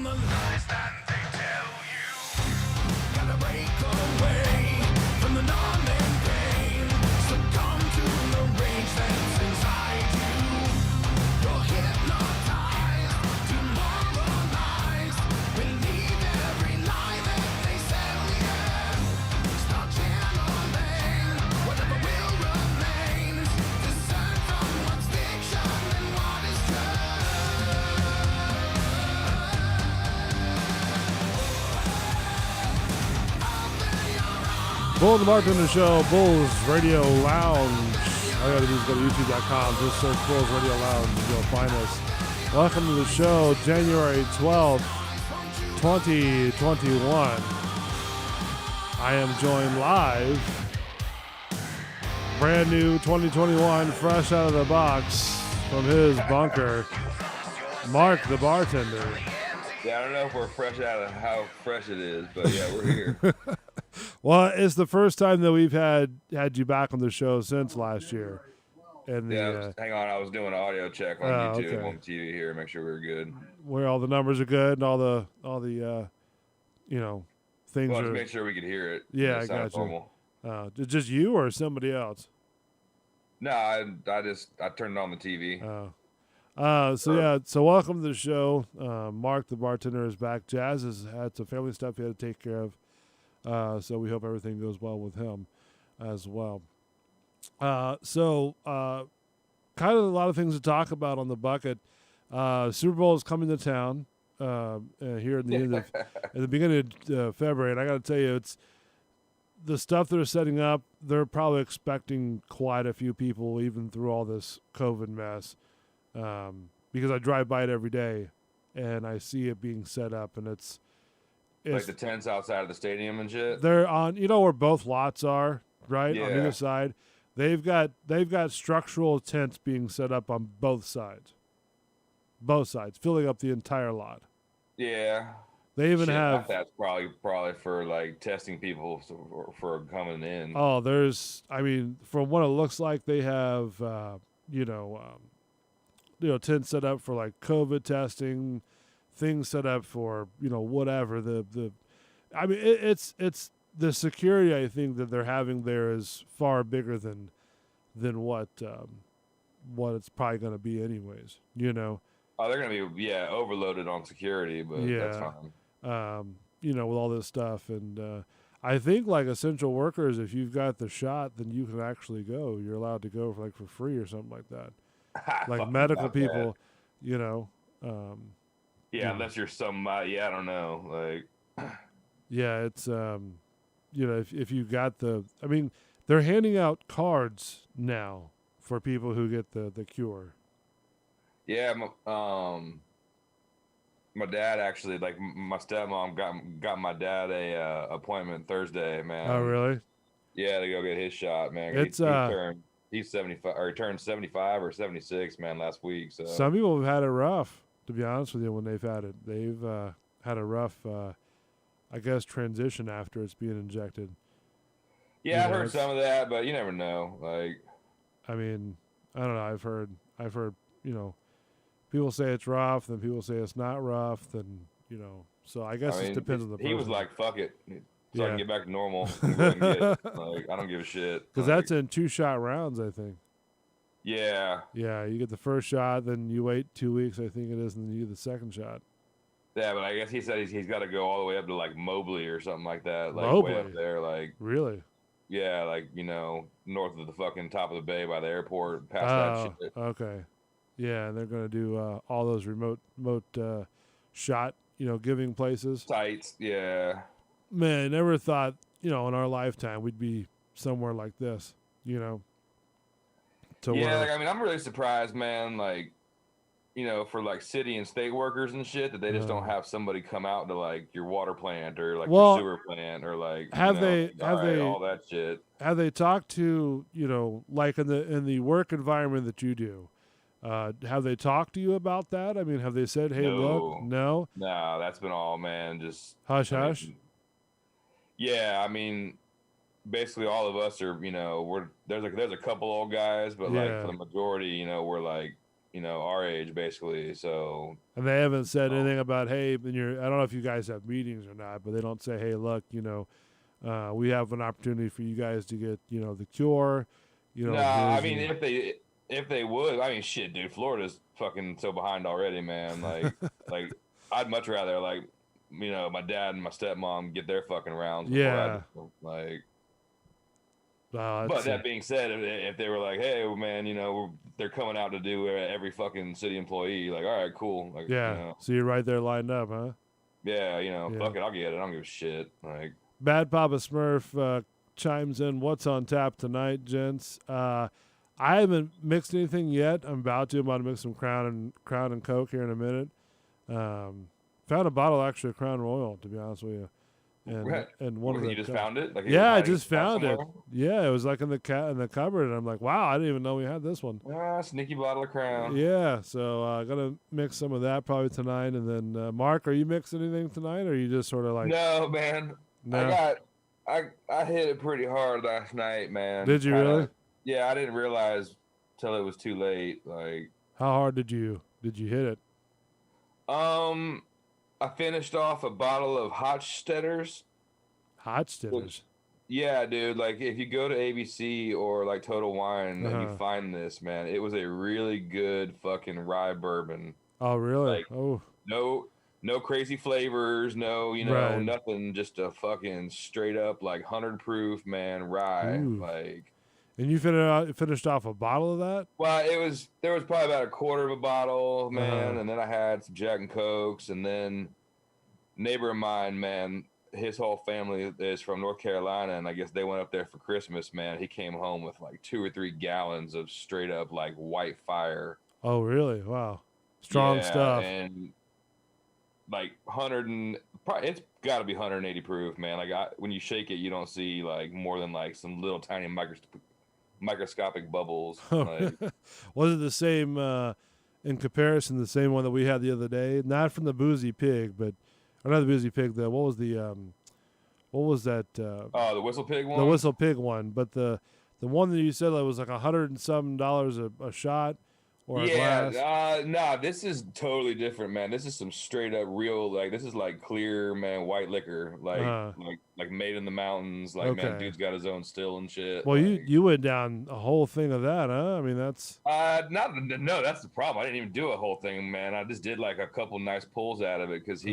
the lies that they tell you. Gotta break away from the numbing pain. Succumb to the rage that's inside you. You're hypnotized, demoralized. Believe every lie that they sell you. Start channeling whatever will remain. Discern from what's fiction and what is true. Bull and the Bartender Show, Bulls Radio Lounge. All you gotta do is go to youtube.com, just search Bulls Radio Lounge, and you'll find us. Welcome to the show, January 12th, 2021. I am joined live, brand new 2021, fresh out of the box from his bunker, Mark the Bartender. Yeah, I don't know if we're fresh out of how fresh it is, but yeah, we're here. Well, it's the first time that we've had you back on the show since last year. And Hang on, I was doing an audio check on YouTube okay. on TV here, make sure we're good. where all the numbers are good and all the things Well, are. just make sure we could hear it. Yeah, It I sounds got you. normal. Just you or somebody else? No, I turned it on the TV. So welcome to the show. Mark the Bartender is back. Jazz has had some family stuff he had to take care of. So we hope everything goes well with him as well. Kind of a lot of things to talk about on the bucket. Super Bowl is coming to town here at the beginning of February, and I got to tell you, it's the stuff they're setting up. They're probably expecting quite a few people, even through all this COVID mess, because I drive by it every day, and I see it being set up, and it's like the tents outside of the stadium and shit. they're on, where both lots are, right? On Yeah. either side. They've got structural tents being set up on both sides. Both sides, filling up the entire lot. Yeah. They even Shit, have that's probably for like testing people for coming in. from what it looks like, they have tents set up for like COVID testing, things set up for whatever it's the security, I think, that they're having there is far bigger than what it's probably going to be anyways. Oh, they're gonna be overloaded on security, but that's fine. With all this stuff, and I think like essential workers, if you've got the shot, then you can actually go. You're allowed to go for free or something like that. Like medical people, unless you're somebody, I don't know, like. Yeah, it's if you got they're handing out cards now for people who get the cure. Yeah, my dad actually, like my stepmom got my dad a appointment Thursday, man. Oh, really? Yeah, to go get his shot, man. He's 75, or he turned 75 or 76, man, last week. So some people have had it rough, to be honest with you. When they've had it, they've had a rough, I guess, transition after it's being injected. Yeah, I heard some of that, but you never know. Like, I don't know. I've heard, people say it's rough, then people say it's not rough, then So I guess it depends on the person. He was like, "Fuck it, so I can get back to normal." Like, I don't give a shit. Because that's in 2-shot rounds, I think. Yeah. Yeah, you get the first shot, then you wait 2 weeks, I think it is, and then you get the second shot. Yeah, but I guess he said he's got to go all the way up to like Mobley or something like that. Like Mobley? way up there, like. Really? Yeah, like, north of the fucking top of the bay by the airport, past that shit. Okay. Yeah, and they're going to do all those remote shot, giving places. Sites, yeah. Man, I never thought, in our lifetime we'd be somewhere like this, I'm really surprised, man, like, for like city and state workers and shit, that they just don't have somebody come out to like your water plant or like your sewer plant or like all that shit. Have they talked to like in the work environment that you do? Have they talked to you about that? I mean, have they said, "Hey, look"? No. No, that's been all, man, just hush hush. Yeah, basically all of us are, there's a couple old guys, but like for the majority, we're like our age basically. So. And they haven't said anything about, hey, I don't know if you guys have meetings or not, but they don't say, hey, look, we have an opportunity for you guys to get, the cure. No, I mean, if they would, I mean, shit, dude, Florida's fucking so behind already, man. Like I'd much rather my dad and my stepmom get their fucking rounds before Yeah. But that being said, if they were like, hey, man, they're coming out to do every fucking city employee, like, all right, cool. Like, yeah. So you're right there lined up, huh? Yeah, fuck it, I'll get it. I don't give a shit. Like, Bad Papa Smurf chimes in, what's on tap tonight, gents? I haven't mixed anything yet. I'm about to mix some Crown and Coke here in a minute. Found a bottle actually of Crown Royal, to be honest with you. And one of the you just found it? Like, yeah, I just found it. Yeah, it was like in the cupboard, and I'm like, wow, I didn't even know we had this one. Sneaky bottle of Crown. Yeah, so gonna mix some of that probably tonight, and then Mark, are you mixing anything tonight, or are you just sort of like? No, man. No? I hit it pretty hard last night, man. Did you really? Yeah, I didn't realize till it was too late. Like, how hard did you hit it? I finished off a bottle of Hochstetter's. Hochstetter's? Yeah, dude. Like, if you go to ABC or like Total Wine and you find this, man, it was a really good fucking rye bourbon. Oh, really? Like, no crazy flavors, right. nothing. Just a fucking straight up like 100 proof, man, rye. Ooh. Like. And you finished off a bottle of that? Well, there was probably about a quarter of a bottle, man, and then I had some Jack and Cokes, and then neighbor of mine, man, his whole family is from North Carolina, and I guess they went up there for Christmas, man. He came home with like 2 or 3 gallons of straight up like white fire. Oh, really? Wow, strong stuff. And like it's got to be 180 proof, man. Like when you shake it, you don't see like more than like some little tiny microscopic bubbles. Like, was it the same in comparison, the same one that we had the other day? Not from the Boozy Pig, but not the Boozy Pig. What was that? Oh, the Whistle Pig one. The Whistle Pig one, but the one that you said that was like $100 and some a shot or a glass. Nah, this is totally different, man. This is some straight up real, like, this is like clear, man, white liquor, like made in the mountains. Like, man, dude's got his own still and shit. Well, like, you went down a whole thing of that, huh? I mean, that's no, that's the problem. I didn't even do a whole thing, man. I just did like a couple nice pulls out of it because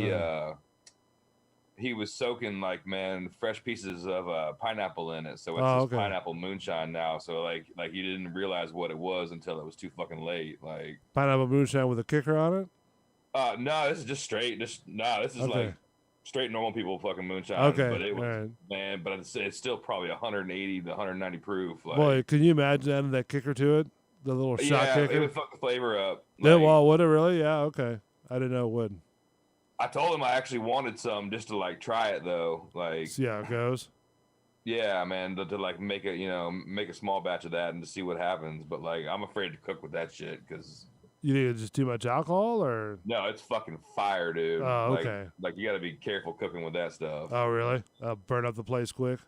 he was soaking like, man, fresh pieces of pineapple in it, so it's pineapple moonshine now. So like you didn't realize what it was until it was too fucking late. Like, pineapple moonshine with a kicker on it. No, this is just straight. This is like straight normal people fucking moonshine. Okay, but it was man, but it's still probably 180 to 190 proof. Like, boy, can you imagine adding that kicker to it? The little shot kicker. It would fuck the flavor up. Like, yeah, well, would it really? Yeah, okay. I didn't know it would. I told him I actually wanted some just to like try it though, like see how it goes. Yeah, man, to like make a small batch of that and to see what happens. But like, I'm afraid to cook with that shit because you think it's just too much alcohol, or no? It's fucking fire, dude. Oh, okay. Like you got to be careful cooking with that stuff. Oh, really? Burn up the place quick,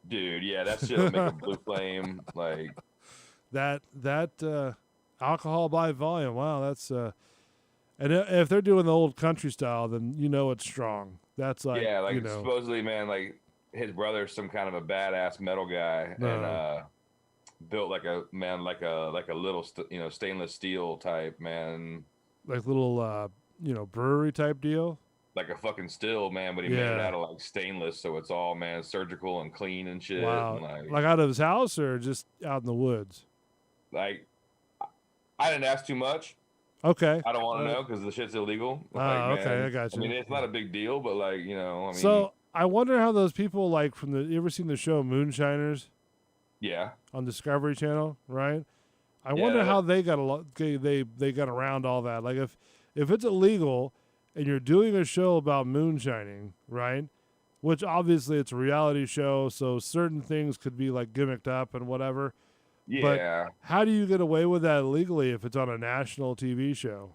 dude. Yeah, that shit will make a blue flame. Like that alcohol by volume. Wow, that's And if they're doing the old country style, then it's strong. That's like, like supposedly, man, like his brother's some kind of a badass metal guy and built like a little stainless steel type, man, like little brewery type deal, like a fucking still, man, but he made it out of like stainless, so it's all, man, surgical and clean and shit. Wow. And like out of his house or just out in the woods? Like, I didn't ask too much. Okay. I don't want to know because the shit's illegal. Like, okay, I got you. I mean, it's not a big deal, but like, I mean. So I wonder how those people like you ever seen the show Moonshiners? Yeah. On Discovery Channel, right? I wonder how they got they got around all that. Like if it's illegal and you're doing a show about moonshining, right? Which obviously it's a reality show, so certain things could be like gimmicked up and whatever. Yeah. But how do you get away with that legally if it's on a national TV show?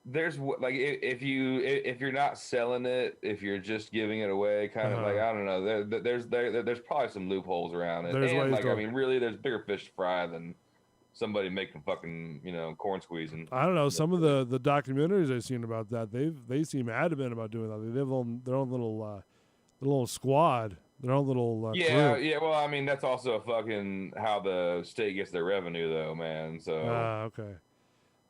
There's like if you're not selling it, if you're just giving it away, kind of like, I don't know. There's probably some loopholes around it. There's and like, I mean, really, there's bigger fish to fry than somebody making fucking corn squeezing. I don't know. Some of the documentaries I've seen about that, they seem adamant about doing that. They have their own little squad, their own little yeah, group. yeah. Well, I mean, that's also fucking how the state gets their revenue, though, man. So Okay.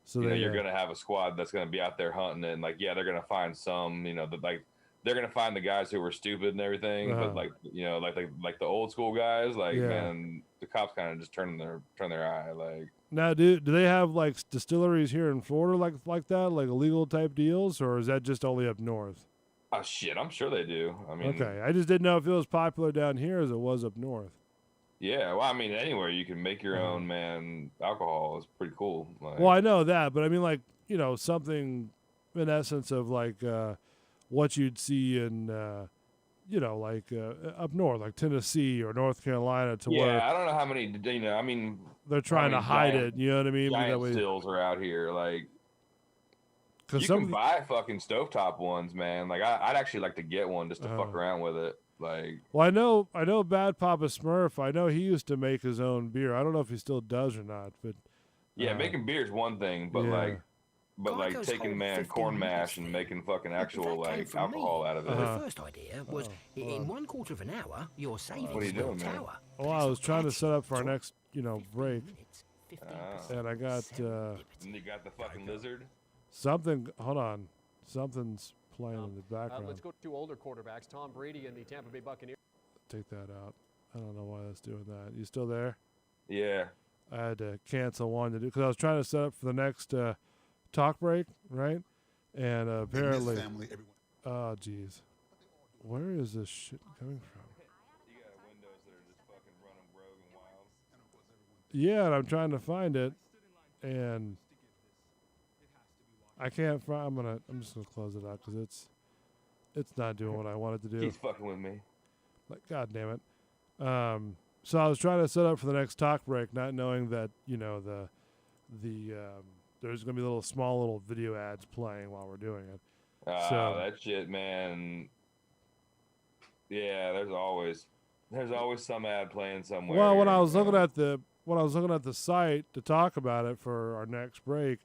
So you're gonna have a squad that's gonna be out there hunting, and like, yeah, they're gonna find some, they're gonna find the guys who were stupid and everything, but like the old school guys, like man, the cops kind of just turn their eye. Like, now, do they have like distilleries here in Florida like that, like illegal type deals, or is that just only up north? Oh shit, I'm sure they do. I mean, okay, I just didn't know if it was popular down here as it was up north. Yeah, well, I mean, anywhere you can make your own alcohol is pretty cool. Like, well, I know that, but I mean, like, something in essence of like what you'd see in like up north, like Tennessee or North Carolina, to where I don't know how many. I mean, they're trying to hide it. You know what I mean? Giant stills are out here, like. You can buy fucking stovetop ones, man. Like, I'd actually like to get one just to fuck around with it. Like, well, I know Bad Papa Smurf. I know he used to make his own beer. I don't know if he still does or not, but making beer is one thing, but like taking corn mash and making fucking actual like alcohol out of it. The first idea was in 1/4 of an hour your savings what are you doing, man? tower. Well, I was trying to set up for our next break, and I got and you got the fucking lizard. Something. Hold on, something's playing in the background. Let's go to older quarterbacks. Tom Brady and the Tampa Bay Buccaneers. Take that out. I don't know why that's doing that. You still there? Yeah. I had to cancel one to do because I was trying to set up for the next talk break, right? And apparently, oh geez, where is this shit coming from? You got windows that are just fucking running rogue and wild. Yeah, and I'm trying to find it, and I can't find. I'm just gonna close it out because it's not doing what I want it to do. He's fucking with me. Like, god damn it. So I was trying to set up for the next talk break, not knowing that there's gonna be small little video ads playing while we're doing it. So that shit, man. Yeah, there's always some ad playing somewhere. Well, when I was looking at the site to talk about it for our next break,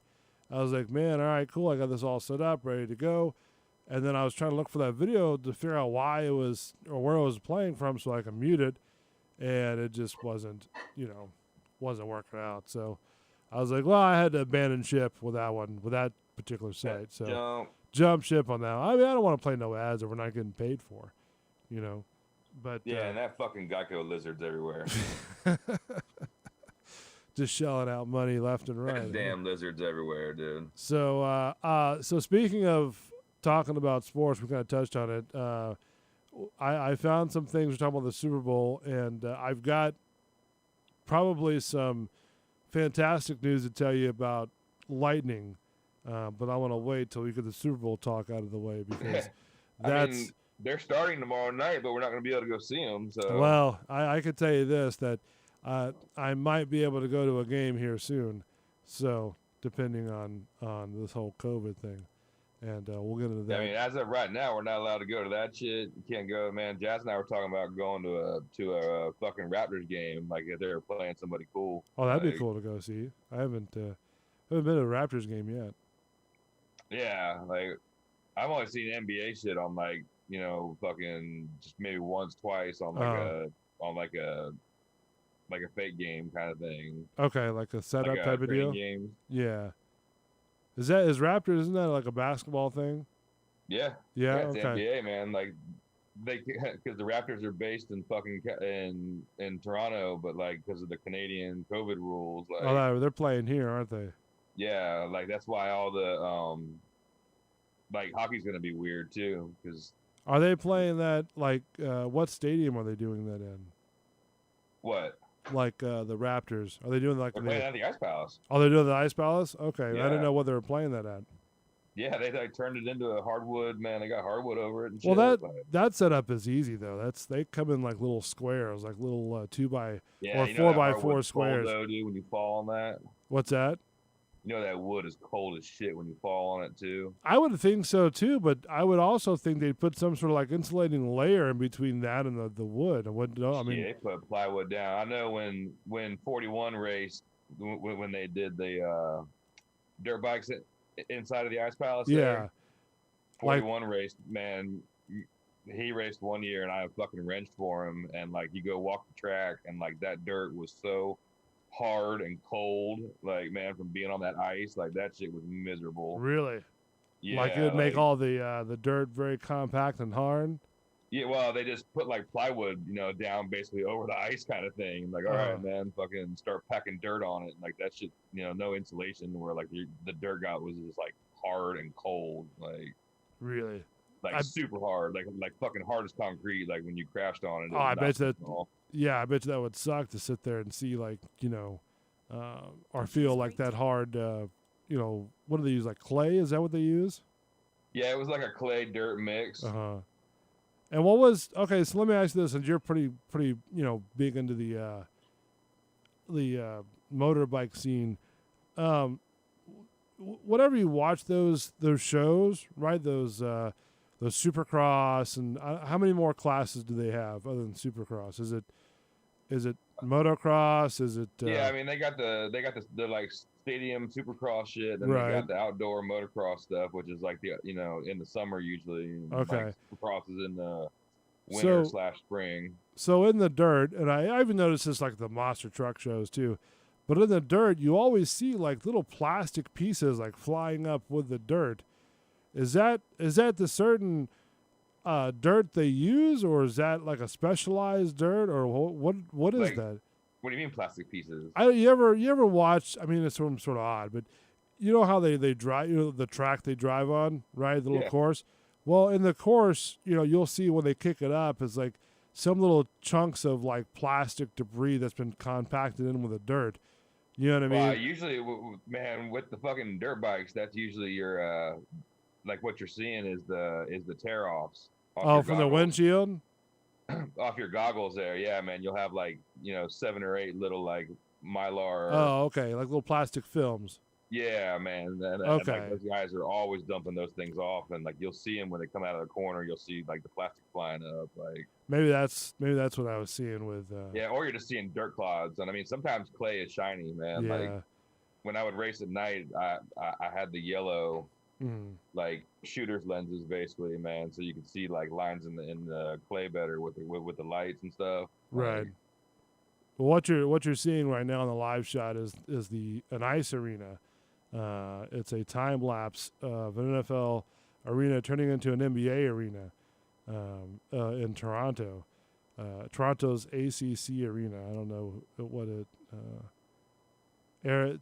I was like, man, all right, cool. I got this all set up, ready to go. And then I was trying to look for that video to figure out why it was or where it was playing from so I could mute it. And it just wasn't working out. So I was like, well, I had to abandon ship with that particular site. So jump ship on that. I mean, I don't want to play no ads that we're not getting paid for, But yeah, and that fucking Geico lizard's everywhere. Just shelling out money left and right. Damn lizards everywhere, dude. So, so speaking of talking about sports, we kind of touched on it. I found some things. We're talking about the Super Bowl, and I've got probably some fantastic news to tell you about Lightning, but I want to wait till we get the Super Bowl talk out of the way because that's. They're starting tomorrow night, but we're not going to be able to go see them. So, well, I could tell you this that. I might be able to go to a game here soon, so depending on this whole COVID thing, and we'll get into that. I mean, as of right now, we're not allowed to go to that shit. You can't go, man. Jazz and I were talking about going to a fucking Raptors game, like if they were playing somebody cool. Oh, that'd be cool to go see. I haven't been to a Raptors game yet. Yeah, like I've only seen NBA shit on fucking just maybe once, twice on like a fake game kind of thing. Okay, like a setup type of deal. Games. Yeah. Is Raptors? Isn't that like a basketball thing? Yeah. Yeah. It's okay. NBA, man. Like because the Raptors are based in fucking in Toronto, but like because of the Canadian COVID rules, like they're playing here, aren't they? Yeah, like that's why all the like hockey's gonna be weird too. Because are they playing that like what stadium are they doing that in? What? Like the Raptors, are they doing like they're playing at the Ice Palace? Oh, they're doing the Ice Palace. Okay, yeah. I didn't know what they were playing that at. Yeah, they turned it into a hardwood. Man, they got hardwood over it. And well, shit. that setup is easy though. They come in like little squares, like little 2x or 4x4 squares. Cold, though, dude, when you fall on that. What's that? You know that wood is cold as shit when you fall on it too. I would think so too, but I would also think they'd put some sort of like insulating layer in between that and the wood. I wouldn't know. I mean, yeah, they put plywood down. I know when 41 raced when they did the dirt bikes inside of the Ice Palace. Yeah. There. 41 raced, man. He raced 1 year, and I fucking wrenched for him. And like, you go walk the track, and like that dirt was so hard and cold. Like, man, from being on that ice, like that shit was miserable. Really? Yeah. Like it would make all the dirt very compact and hard. Yeah, well, they just put like plywood, down basically over the ice kind of thing. Like, all right, man, fucking start packing dirt on it. Like that shit, no insulation. Where like the dirt was just like hard and cold, like. Really? Like super hard, like fucking hard as concrete. Like when you crashed on it. Oh, I bet that. Yeah, I bet that would suck to sit there and see like or feel like that hard. What do they use? Like clay? Is that what they use? Yeah, it was like a clay dirt mix. And what was okay? So let me ask you this: since you're pretty big into the motorbike scene, whatever you watch those shows, right? Those Supercross and how many more classes do they have other than Supercross? Is it motocross? Is it? Yeah, I mean they got the like stadium Supercross shit, and right. They got the outdoor motocross stuff, which is like the in the summer usually. Okay. Like Supercross is in the winter / spring. So in the dirt, and I even noticed this like the monster truck shows too, but in the dirt you always see like little plastic pieces like flying up with the dirt. Is that the certain dirt they use, or is that like a specialized dirt, or what is that? What do you mean plastic pieces? You ever watch? I mean, it's sort of odd, but you know how they drive, the track they drive on, right? The little course. Well, in the course, you'll see when they kick it up, it's like some little chunks of like plastic debris that's been compacted in with the dirt. You know what I mean? Usually, man, with the fucking dirt bikes, that's usually your like what you're seeing is the tear offs. From the windshield. Off your goggles there, yeah, man. You'll have like 7 or 8 little like mylar. Oh, okay, like little plastic films. Yeah, man. And like, those guys are always dumping those things off, and like you'll see them when they come out of the corner. You'll see like the plastic flying up. Like maybe that's what I was seeing with. Yeah, or you're just seeing dirt clods, and I mean sometimes clay is shiny, man. Yeah. Like when I would race at night, I had the yellow. Like shooter's lenses basically, man, so you can see like lines in the clay better with the lights and stuff. Right. Like, well, what you're seeing right now in the live shot is an ice arena. It's a time lapse of an NFL arena turning into an NBA arena in Toronto. Toronto's ACC arena. I don't know what it.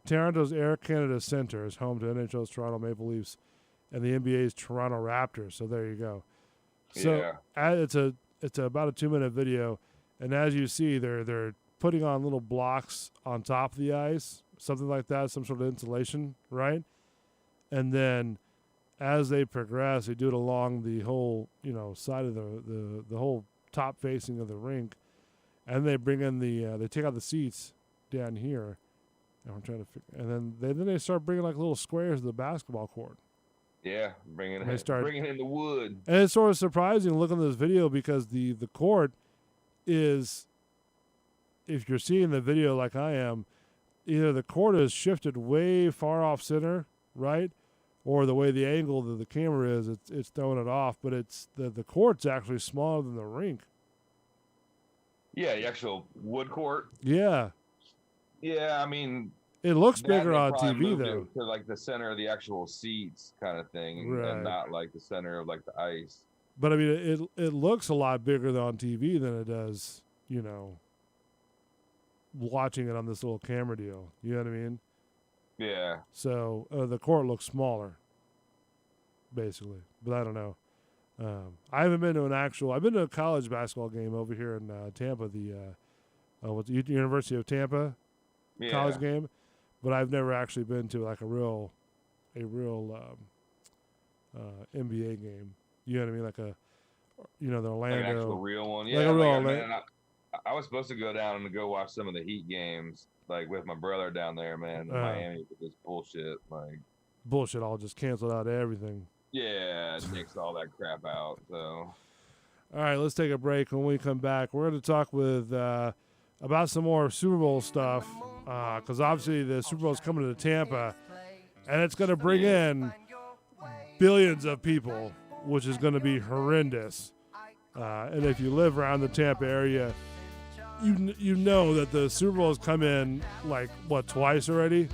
Toronto's Air Canada Centre is home to NHL's Toronto Maple Leafs and the NBA's Toronto Raptors. So there you go. So it's about a 2-minute video, and as you see, they're putting on little blocks on top of the ice, something like that, some sort of insulation, right? And then as they progress, they do it along the whole side of the whole top facing of the rink, and they bring in they take out the seats down here. And I'm trying to figure, and then they start bringing like little squares of the basketball court. Yeah, bringing in the wood. And it's sort of surprising looking at this video because the court is, if you're seeing the video like I am, either the court is shifted way far off center, right, or the way the angle that the camera is, it's throwing it off. But it's the court's actually smaller than the rink. Yeah, the actual wood court. Yeah. Yeah, I mean, it looks bigger on TV though. To like the center of the actual seats, kind of thing, right. And not like the center of like the ice. But I mean, it looks a lot bigger on TV than it does, watching it on this little camera deal. You know what I mean? Yeah. So the court looks smaller, basically. But I don't know. I haven't been to I've been to a college basketball game over here in Tampa, the University of Tampa college game, but I've never actually been to like a real NBA game. You know what I mean? Like the Orlando, like an actual real one. Yeah, I was supposed to go down and go watch some of the Heat games, like with my brother down there, man, in Miami, with this bullshit. Like bullshit, all just canceled out everything. Yeah, it takes all that crap out. So, all right, let's take a break. When we come back, we're going to talk with about some more Super Bowl stuff. because obviously the Super Bowl is coming to Tampa, and it's going to bring in billions of people, which is going to be horrendous. And if you live around the Tampa area, you know that the Super Bowl has come in like twice already.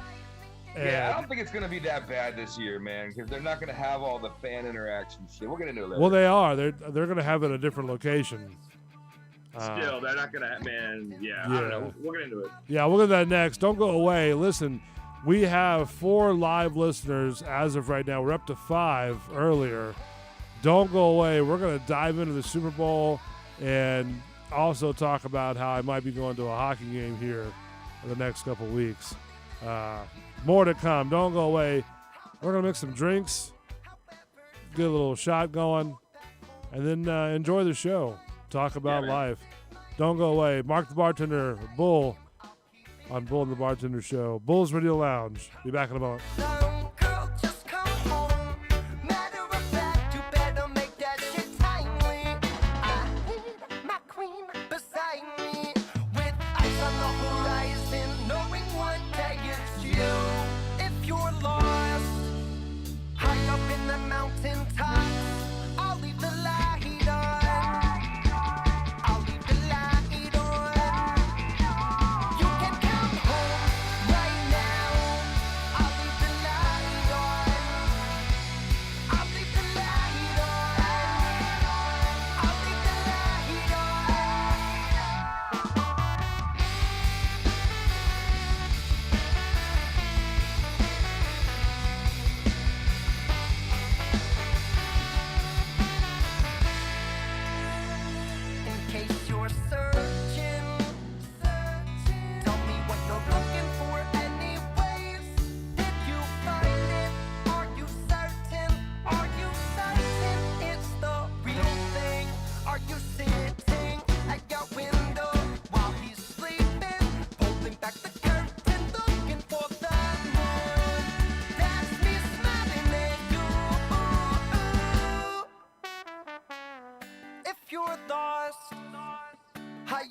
Yeah, I don't think it's going to be that bad this year, man, because they're not going to have all the fan interaction shit. We'll get into it later. Well, they are. They're going to have it at a different location. Still, they're not going to, man. Yeah, I don't know. We'll get into it. Yeah, we'll get to that next. Don't go away. Listen, we have 4 live listeners as of right now. We're up to 5 earlier. Don't go away. We're going to dive into the Super Bowl and also talk about how I might be going to a hockey game here in the next couple weeks. More to come. Don't go away. We're going to mix some drinks, get a little shot going, and then enjoy the show. Talk about life. Don't go away. Mark the Bartender, Bull, on Bull and the Bartender Show. Bull's Radio Lounge. Be back in a moment.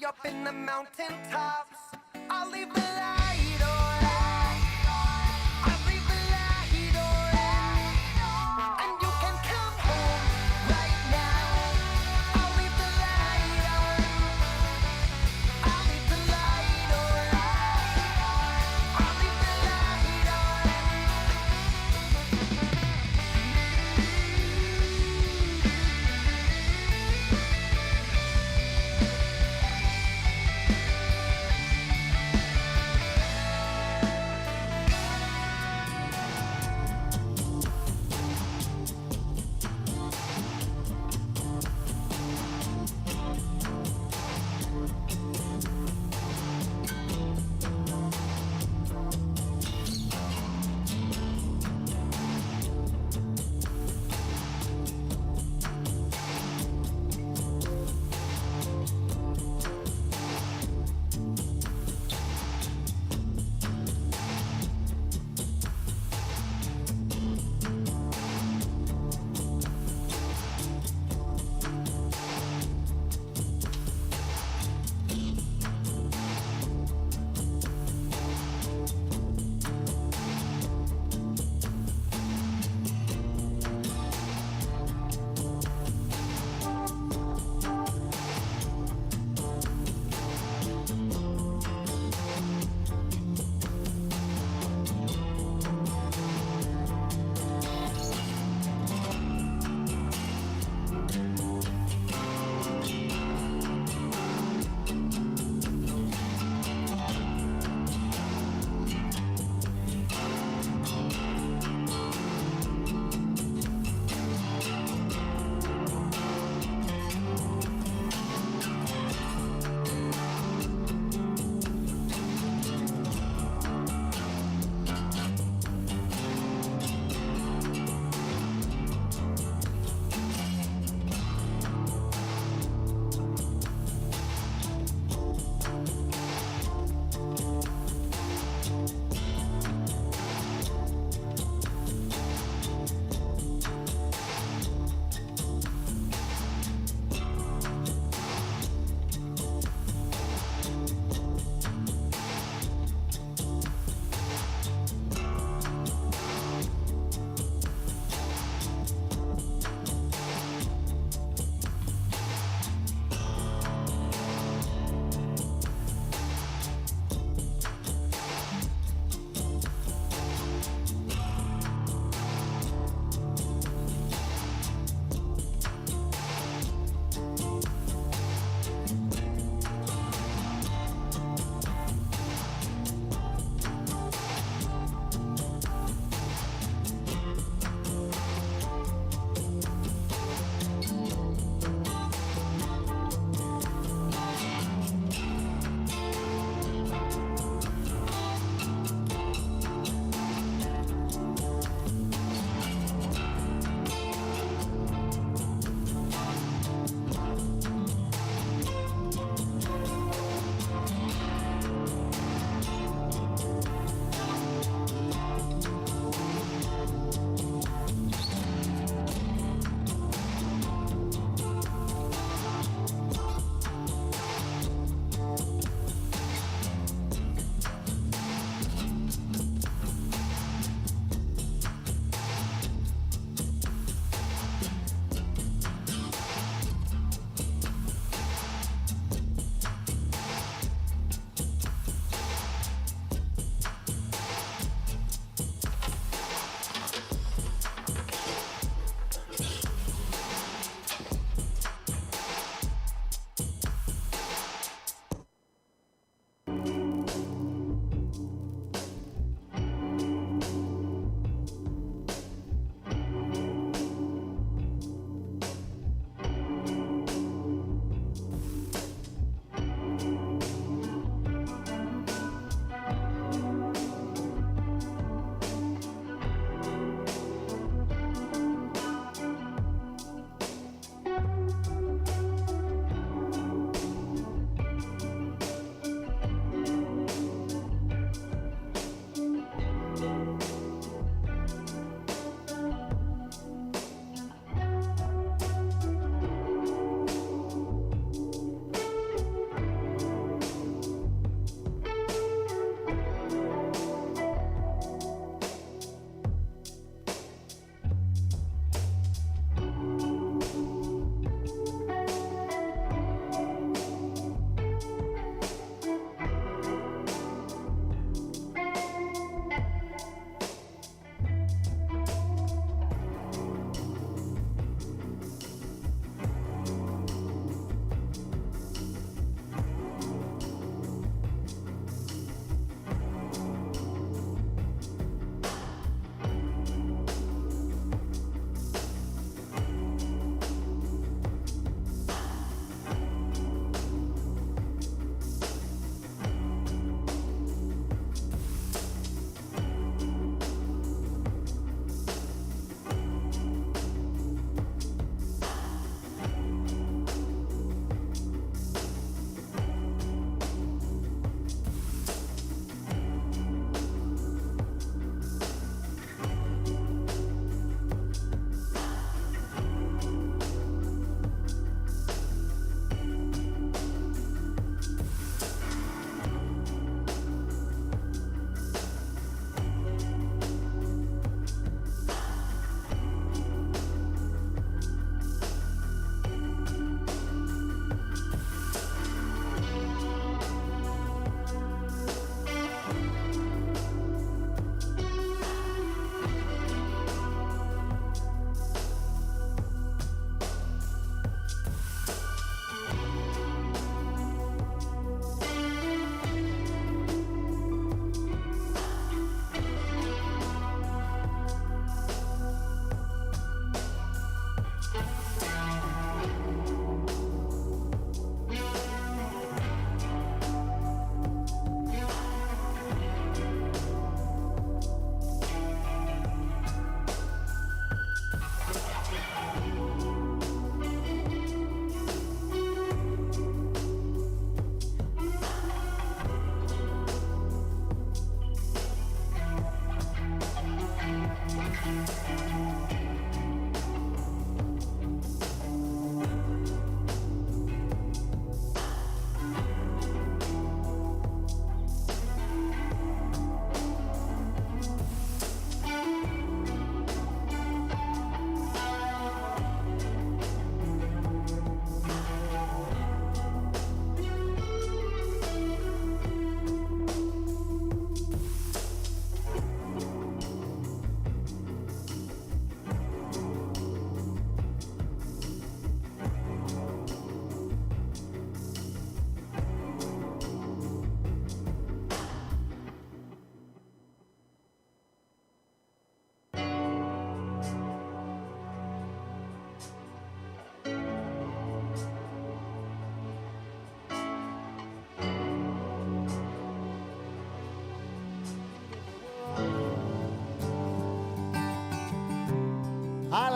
Up in the mountain tops, I'll leave the light on. I'll leave the light on. And you can come home right now. I'll leave the light on. I'll leave the light on. I'll leave the light on.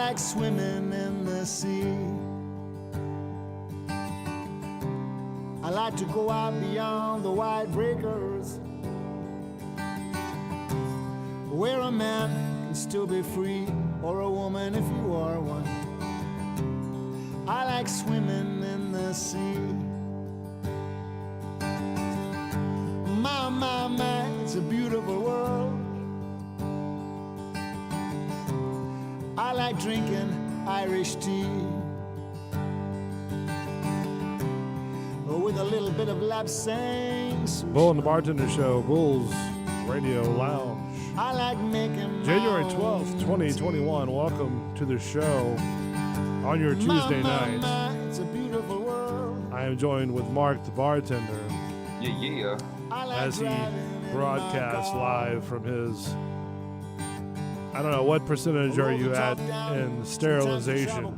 like swimming in the sea. I like to go out beyond the wide breakers, where a man can still be free, or a woman if you are one. I like swimming in the sea. My, it's a beautiful world. I like drinking Irish tea with a little bit of lapsang. Bull and the Bartender Show, Bulls Radio Lounge. I like making January 12th, 2021. Welcome to the show on your Tuesday night. It's a beautiful world. I am joined with Mark the Bartender Yeah. as he broadcasts live from his, I don't know, what percentage are you at in sterilization?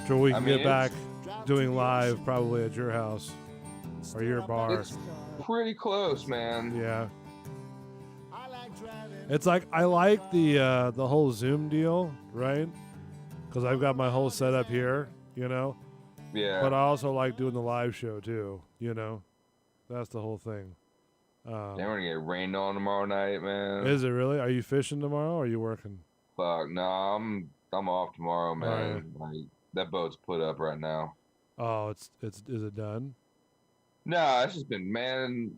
So we can get back doing live probably at your house or your bar. It's pretty close, man. Yeah. It's like, I like the whole Zoom deal, right? Because I've got my whole setup here, you know? Yeah. But I also like doing the live show too, you know? That's the whole thing. We're gonna get rained on tomorrow night, man. Is it really? Are you fishing tomorrow or are you working? Fuck, no, I'm off tomorrow, man. Right. Like, that boat's put up right now. Oh, is it done? No, it's just been, man.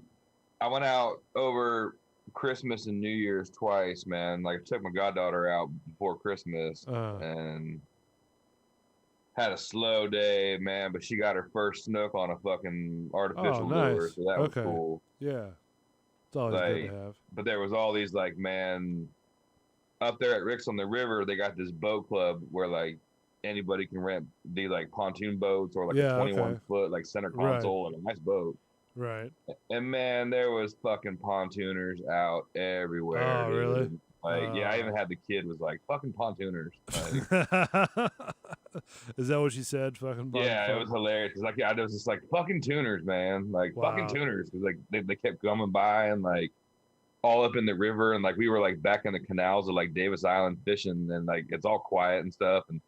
I went out over Christmas and New Year's twice, man. Like, I took my goddaughter out before Christmas and had a slow day, man. But she got her first snook on a fucking artificial lure, so that was cool. Yeah, it's always good to have. But there was all these, like, man, up there at Rick's on the river, they got this boat club where, like, anybody can rent the, like, pontoon boats or, like, a 21-foot, like, center console and a nice boat. Right. And, man, there was fucking pontooners out everywhere. Oh, really? Like, yeah, I even had the kid was like, fucking pontooners. Like, is that what she said? Fucking yeah, it was hilarious. Like, yeah, I was just like, fucking tuners, man. Like, fucking tuners. Because, like, they kept coming by and, like, all up in the river. And, like, we were, like, back in the canals of, like, Davis Island fishing. And, like, it's all quiet and stuff. And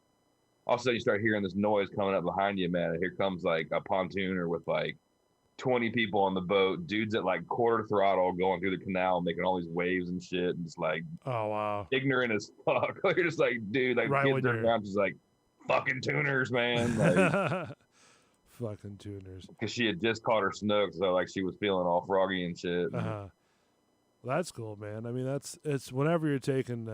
all of a sudden you start hearing this noise coming up behind you, man. And here comes, like, a pontooner with, like, 20 people on the boat, dudes at like quarter throttle going through the canal, making all these waves and shit, and just like, oh wow, ignorant as fuck. Like, you're just like, dude, like, right, kids are around just like, fucking tuners, man. Like, fucking tuners. Because she had just caught her snook, so like she was feeling all froggy and shit. Well, that's cool, man. I mean, it's whenever you're taking,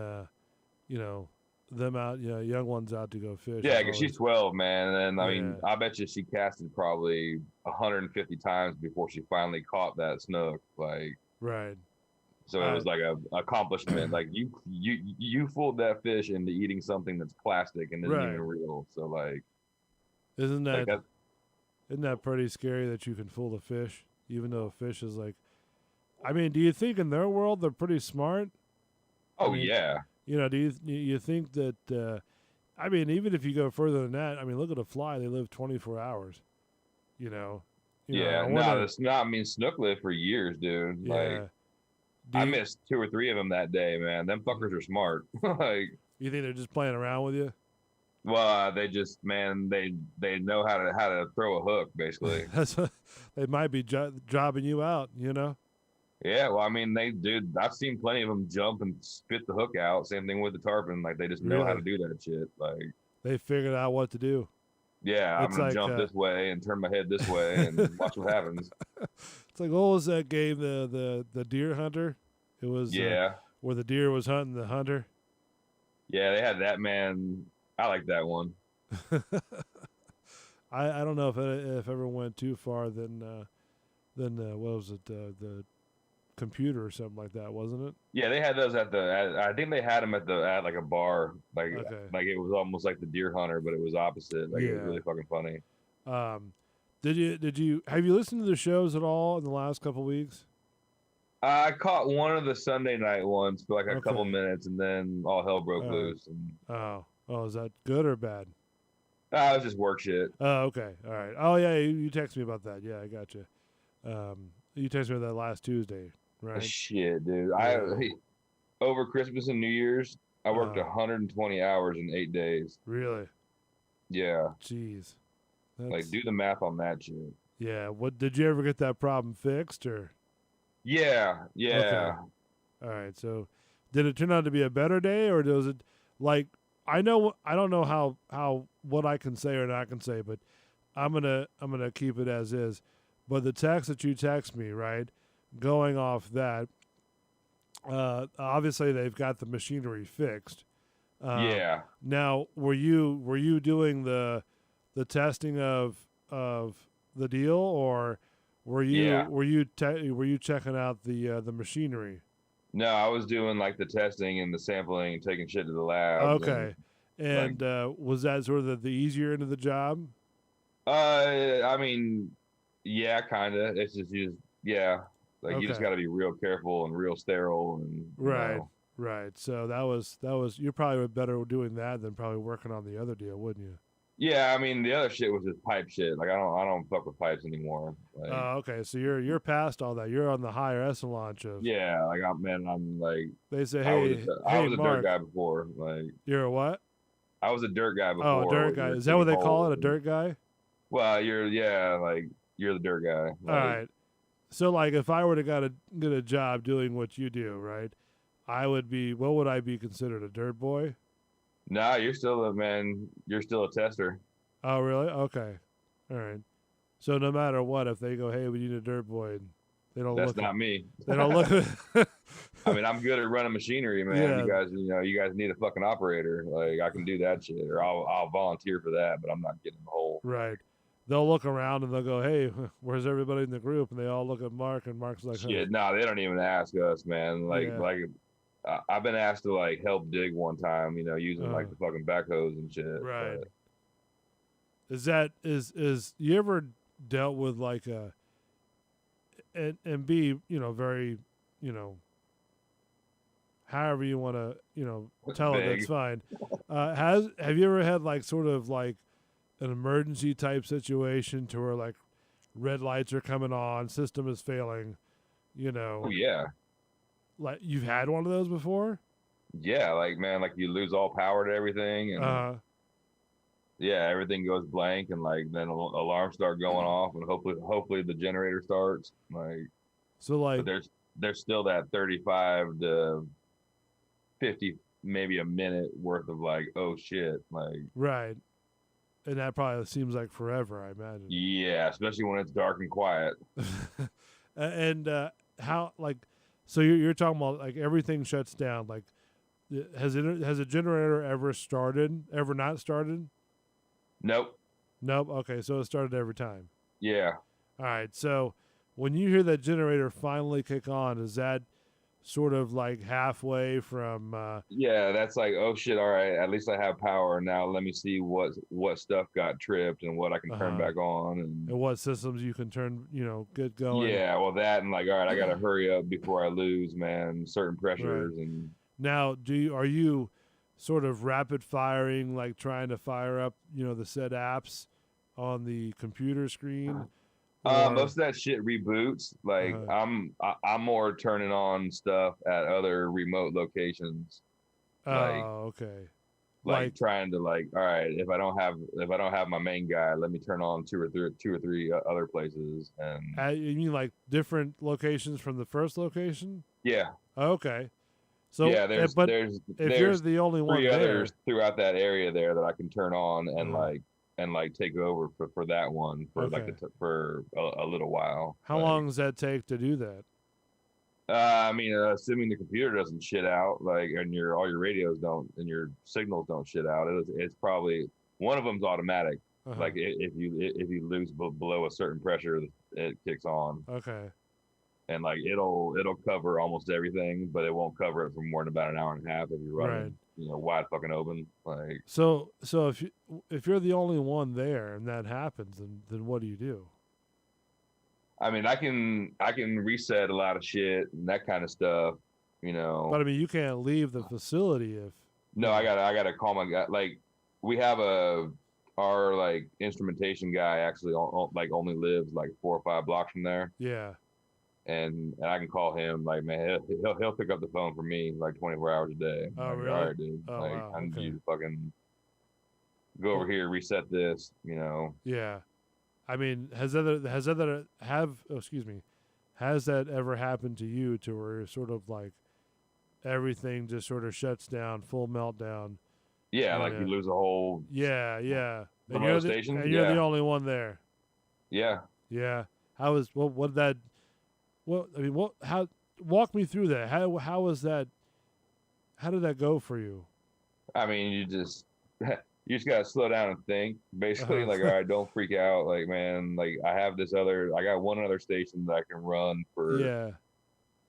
you know, them out, you know, young ones out to go fish. Yeah, because she's 12, man, and I mean, I bet you she casted probably 150 times before she finally caught that snook. Like, right. So it was like a accomplishment. Like, you fooled that fish into eating something that's plastic and isn't even real. So like, isn't that pretty scary that you can fool the fish, even though a fish is like, I mean, do you think in their world they're pretty smart? Oh, I mean, yeah. You know, do you think that? I mean, even if you go further than that, I mean, look at a fly; they live 24 hours. You know. Yeah, no, that's not. I mean, snook lived for years, dude. Yeah. Like, I missed 2 or 3 of them that day, man. Them fuckers are smart. Like, you think they're just playing around with you? Well, they just, man, they know how to throw a hook, basically. They might be jobbing you out, you know. Yeah, well, I mean, I've seen plenty of them jump and spit the hook out. Same thing with the tarpon. Like, they just know how to do that shit. Like, they figured out what to do. Yeah, I'm going to jump this way and turn my head this way and watch what happens. It's like, what was that game, the Deer Hunter? It was where the deer was hunting the hunter. Yeah, they had that, man. I like that one. I don't know if ever went too far than what was it, the computer or something like that, wasn't it? Yeah, they had those I think they had them at like a bar, like it was almost like the Deer Hunter, but it was opposite. Like, it was really fucking funny. Did you have you listened to the shows at all in the last couple weeks? I caught one of the Sunday night ones for like a couple minutes, and then all hell broke loose. And... Oh, is that good or bad? It was just work shit. Oh, okay, all right. Oh yeah, you texted me about that. Yeah, I got you. You texted me about that last Tuesday, right? Shit, dude. Over Christmas and New Year's, I worked 120 hours in 8 days. Really? Yeah. Jeez. Like, do the math on that shit. Yeah. What did you ever get that problem fixed or? Yeah. Okay. All right. So, did it turn out to be a better day, or does it like I don't know how what I can say or not can say, but I'm gonna keep it as is. But the text that you text me, right, going off that, obviously they've got the machinery fixed. Yeah. Now, were you doing the testing of the deal, or were you checking out the machinery? No, I was doing like the testing and the sampling and taking shit to the labs. Okay, and was that sort of the easier end of the job? I mean, yeah, kind of. It's just yeah, like you just got to be real careful and real sterile and right. Right. So that was you probably were better doing that than probably working on the other deal, wouldn't you? Yeah, I mean the other shit was just pipe shit. Like I don't fuck with pipes anymore. Like, okay. So you're past all that. You're on the higher echelon of. Yeah, like I'm like. They say, hey, I was a Mark, dirt guy before. Like you're a what? I was a dirt guy before. Oh, dirt guy. Is that what they call it? A dirt guy? Well, you're the dirt guy. Like, all right. So like, if I were to get a job doing what you do, right? I would be. What would I be considered, a dirt boy? Nah, you're still a man. You're still a tester. Oh, really? Okay. All right. So no matter what, if they go, hey, we need a dirt boy, they don't. That's not me. They don't look at. I mean, I'm good at running machinery, man. Yeah. You guys need a fucking operator. Like I can do that shit, or I'll volunteer for that, but I'm not getting the whole. Right. They'll look around and they'll go, hey, where's everybody in the group? And they all look at Mark, and Mark's like, shit. No, they don't even ask us, man. Like I've been asked to like help dig one time, using like the fucking backhoes and shit. Right. But. Is you ever dealt with like and be, very, however you want to, tell it, that's fine. Have you ever had like sort of like an emergency type situation to where like red lights are coming on, system is failing, Oh yeah. Like you've had one of those before? Yeah, like man, like you lose all power to everything, and yeah, everything goes blank, and like then alarms start going off, and hopefully the generator starts. Like so, like there's still that 35 to 50, maybe a minute worth of like, oh shit, like right, and that probably seems like forever, I imagine. Yeah, especially when it's dark and quiet. And how like. So you're talking about like everything shuts down. Like, has a generator ever not started? Nope. Okay, so it started every time. Yeah. All right. So when you hear that generator finally kick on, is that sort of like halfway from? Yeah, that's like, oh shit. All right, at least I have power now. Let me see what stuff got tripped and what I can turn back on, and what systems you can turn, get going. Yeah, well that and like, all right, I gotta hurry up before I lose, man, certain pressures. Right. And now, are you sort of rapid firing, like trying to fire up, the said apps on the computer screen? Most of that shit reboots. Like I'm more turning on stuff at other remote locations. Okay. Like trying to like, all right, if I don't have my main guy, let me turn on two or three other places. And you mean like different locations from the first location? Yeah. Okay. So yeah, there's you're the only one there, others throughout that area there that I can turn on and like take over for that one for for a little while. How long does that take to do that? I mean, assuming the computer doesn't shit out, like, and all your radios don't, and your signals don't shit out, it's probably one of them's automatic. Like if you lose below a certain pressure, it kicks on. Okay. And like it'll cover almost everything, but it won't cover it for more than about an hour and a half if you're running, wide fucking open. Like so if you're the only one there and that happens, then what do you do? I mean, I can reset a lot of shit and that kind of stuff, But I mean, you can't leave the facility if. No, I gotta call my guy. Like we have our like instrumentation guy actually like only lives like 4 or 5 blocks from there. Yeah. and I can call him. Like, man, he'll pick up the phone for me like 24 hours a day. Oh, Like, really? all right, dude. Oh, Like, wow. I need Okay. you to fucking go over Well, here, reset this. You know. yeah. I mean, has that ever happened to you to where you're sort of like everything just sort of shuts down, full meltdown? Yeah, like you lose a whole Yeah, yeah. And remote station. you're the Yeah, only one there. yeah. Yeah. How was what did that? What I mean, what how? Walk me through that. How was that? How did that go for you? I mean, you just you just gotta slow down and think. Basically, like, all Uh-huh. right, don't freak out. Like, man, like I got one other station that I can run for Yeah.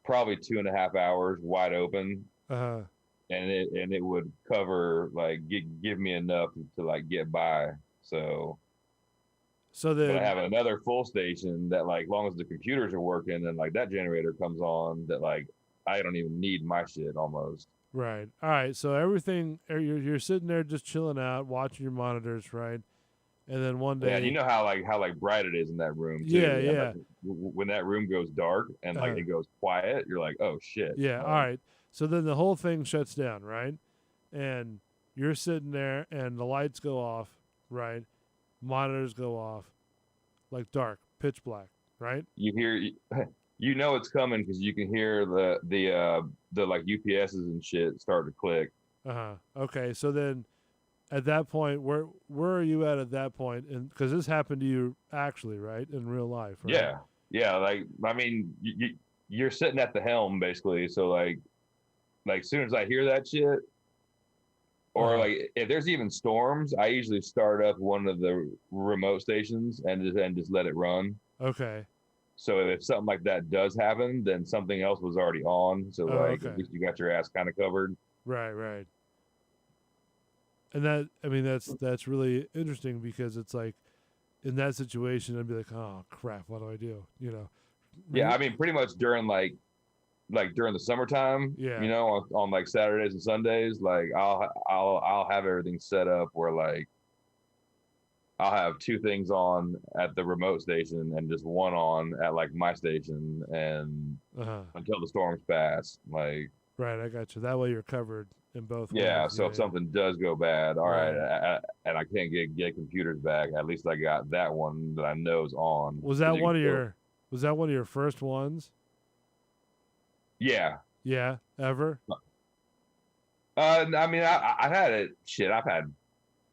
probably 2.5 hours wide open, Uh-huh. and it would cover like give me enough to like get by. So, So but I then, have another full station that like long as the computers are working and like that generator comes on, that like I don't even need my shit almost. right. All right. So everything, you're sitting there just chilling out, watching your monitors, right? And then one Yeah, and you day, know how like bright it is in that room yeah, too. And like yeah, when that room goes dark and like uh, it goes quiet, you're like, oh shit. yeah. All right. So then the whole thing shuts down, right? And you're sitting there, and the lights go off, right? Monitors go off, like dark, pitch black, right? You hear you know it's coming because you can hear the like UPSs and shit start to click. Okay. So then, at that point, where are you at that point? And because this happened to you actually, right, in real life, right? Yeah, yeah. Like I mean, you're sitting at the helm basically. So like as soon as I hear that shit, or Uh-huh. like if there's even storms, I usually start up one of the remote stations and just let it run. Okay. So if something like that does happen, then something else was already on. So Oh, like at okay. least you got your ass kind of covered. Right, right. And that, I mean, that's really interesting because it's like in that situation, I'd be like, oh crap, what do I do? You know? Yeah, I mean pretty much during like during the summertime, Yeah. you know, on like Saturdays and Sundays, like I'll have everything set up where like I'll have two things on at the remote station and just one on at like my station and Uh huh. until the storms pass. Like Right, I got you. That way you're covered in both yeah, ways. so Yeah, if yeah. something does go bad, all right, Right. and I can't get computers back, at least I got that one that I know is on. Was 'Cause that you can one of still, your? Was that one of your first ones? yeah. Yeah, ever. I mean, I've had it. Shit, I've had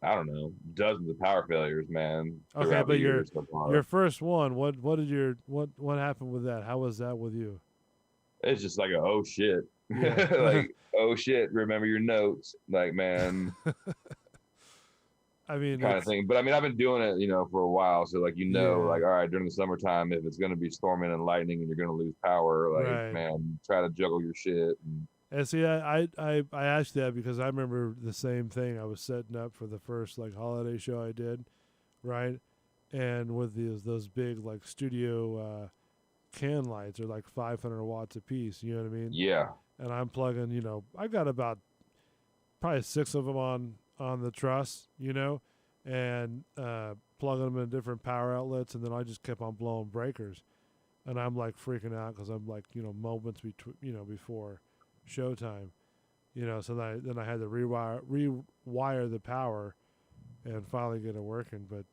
I don't know dozens of power failures, man, Okay, throughout the but years so your far. first one. What happened with that? How was that with you? It's just like a oh shit, Yeah. like oh shit. Remember your notes, like man, I mean, kind of it's thing. But I mean, I've been doing it, you know, for a while. So like yeah. like all right, during the summertime, if it's gonna be storming and lightning and you're gonna lose power, like Right. man, try to juggle your shit. And And see, I asked that because I remember the same thing. I was setting up for the first like holiday show I did, right? And with those big like studio can lights are like 500 watts a piece. You know what I mean? yeah, And I'm plugging. You know, I got about probably 6 of them on the truss. You know, and plugging them in different power outlets, and then I just kept on blowing breakers, and I'm like freaking out because I'm like moments before showtime. So then I had to rewire the power and finally get it working. But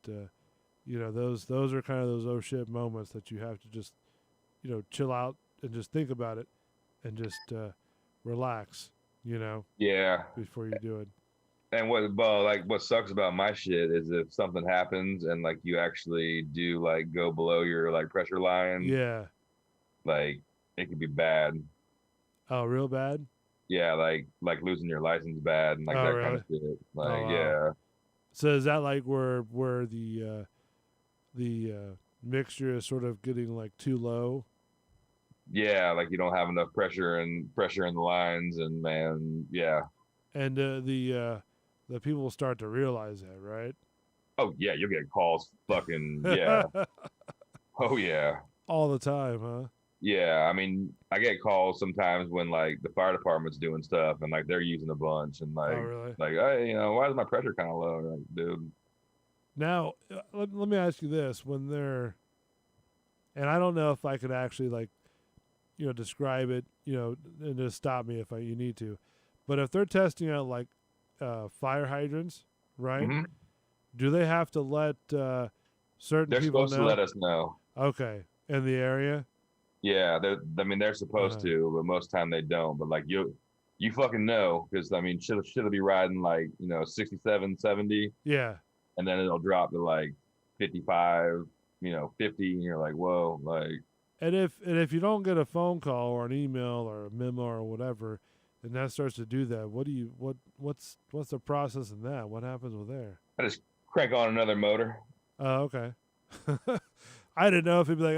those are kind of those oh shit moments that you have to just chill out and just think about it and just relax. yeah. Before you do it. And what sucks about my shit is if something happens and like you actually do like go below your like pressure line, Yeah. like it could be bad. Oh, real bad. Yeah, like losing your license bad and like Oh, that kind really? of shit. Oh, Like wow. yeah, So is that like where the mixture is sort of getting like too low? yeah, like you don't have enough pressure in the lines and man, yeah. And the people start to realize that, right? Oh yeah, you'll get calls fucking yeah. Oh yeah. All the time, huh? Yeah, I mean, I get calls sometimes when like the fire department's doing stuff and like they're using a bunch and Oh, really? like hey, why is my pressure kind of low? Like, dude, Now, let me ask you this: when they're, and I don't know if I could actually like describe it, and just stop me if you need to. But if they're testing out like fire hydrants, right? Mm-hmm. Do they have to let certain They're people supposed know? to let us know. Okay, in the area. Yeah, they're supposed to, but most time they don't. But like you fucking know, because I mean, shit'll be riding like 67, 70, Yeah. and then it'll drop to like 55, 50, and you're like, whoa, like. And if you don't get a phone call or an email or a memo or whatever, and that starts to do that, what's the process in that? What happens with there? I just crank on another motor. Oh, okay. I didn't know if he'd be like,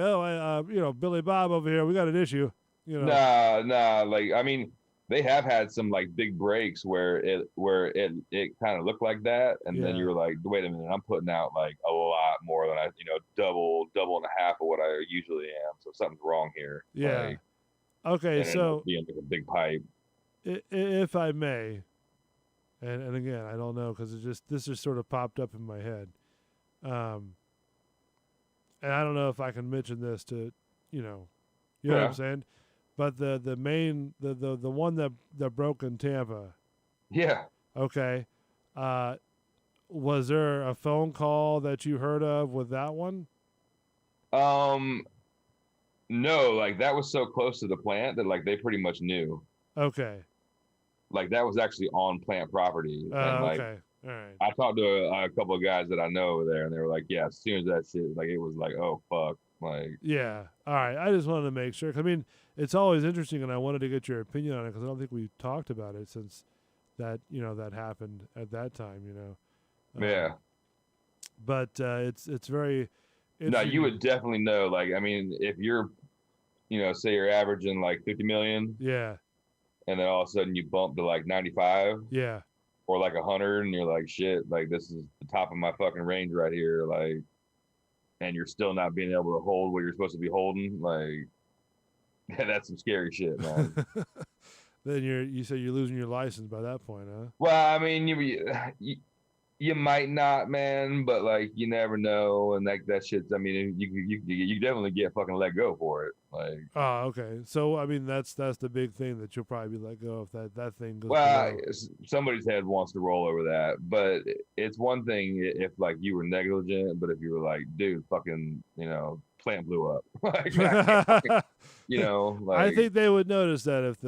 Billy Bob over here, we got an issue. Nah. Like, I mean, they have had some like big breaks where it kind of looked like that, and then you were like, wait a minute, I'm putting out like a lot more than I, double and a half of what I usually am. So something's wrong here. Yeah. Like, okay. So being like a big pipe. If I may, and again, I don't know because this just sort of popped up in my head. And I don't know if I can mention this to, know what I'm saying? But the main the one that broke in Tampa. Yeah. Okay. Was there a phone call that you heard of with that one? No, like that was so close to the plant that like they pretty much knew. Okay. Like that was actually on plant property. And like, okay. All right. I talked to a couple of guys that I know over there, and they were like, "Yeah, as soon as that shit, like, it was like, oh fuck, like." Yeah. All right. I just wanted to make sure. 'Cause, I mean, it's always interesting, and I wanted to get your opinion on it because I don't think we've talked about it since that that happened at that time. Yeah. But it's very. No, you would definitely know. Like, I mean, if you're, say you're averaging like 50 million. Yeah. And then all of a sudden you bump to like 95. Yeah. Or like 100, and you're like, shit, like this is the top of my fucking range right here, like, and you're still not being able to hold what you're supposed to be holding, like, yeah, that's some scary shit, man. Then you say you're losing your license by that point, huh? Well, I mean, you might not, man, but like you never know, and like that shit's. I mean, you definitely get fucking let go for it, like. Oh, okay. So I mean, that's the big thing that you'll probably be let go if that thing goes. Well, somebody's head wants to roll over that, but it's one thing if like you were negligent, but if you were like, dude, fucking, plant blew up, like, like. I think they would notice that if.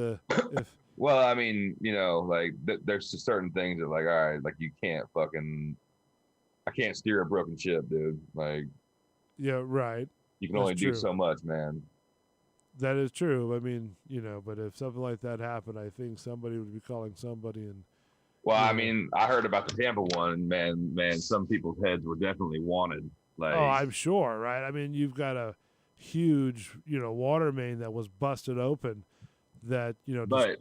Well, I mean, like there's just certain things that like, all right, like you can't I can't steer a broken ship, dude. Like, yeah, right. You can only do so much, man. That is true. I mean, but if something like that happened, I think somebody would be calling somebody. And well, I mean, I heard about the Tampa one, and man, some people's heads were definitely wanted. Like, oh, I'm sure, right? I mean, you've got a huge, water main that was busted open. That but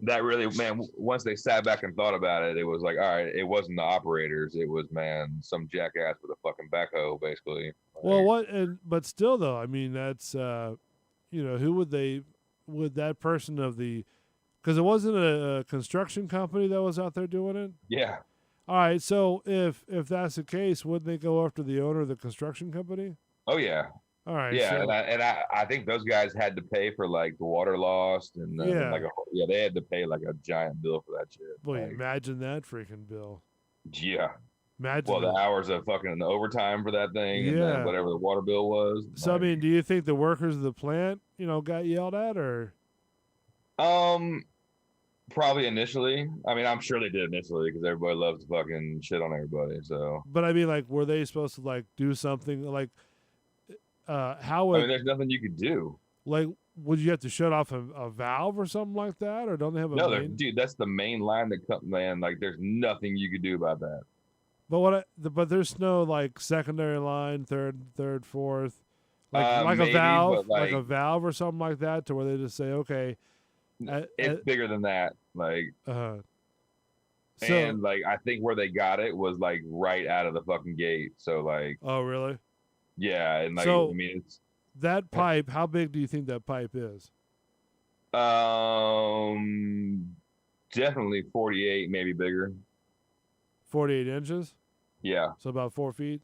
that really, man, once they sat back and thought about it, it was like, all right, it wasn't the operators, it was, man, some jackass with a fucking backhoe, basically. Like, well, but still, though, I mean, that's, who would that person of the, because it wasn't a construction company that was out there doing it? Yeah. All right, so if that's the case, wouldn't they go after the owner of the construction company? Oh, yeah. All right. Yeah, so, and I think those guys had to pay for like the water lost and they had to pay like a giant bill for that shit. Boy, like, imagine that freaking bill. Yeah. Imagine the hours of fucking overtime for that thing, and then whatever the water bill was. So I mean, do you think the workers of the plant, got yelled at, or? Probably initially. I mean, I'm sure they did initially because everybody loves to fucking shit on everybody. So. But I mean, like, were they supposed to like do something like? How would? I mean, there's nothing you could do. Like, would you have to shut off a valve or something like that, or don't they have a? No, dude, that's the main line that comes. Man, like, there's nothing you could do about that. But but there's no like secondary line, third, fourth, like maybe, a valve, like a valve or something like that, to where they just say, okay. It's bigger than that, like. So, and like, I think where they got it was like right out of the fucking gate. So like. Oh really? Yeah, and like, so, I mean, it's that pipe. How big do you think that pipe is? Definitely 48, maybe bigger. 48 inches. Yeah. So about 4 feet.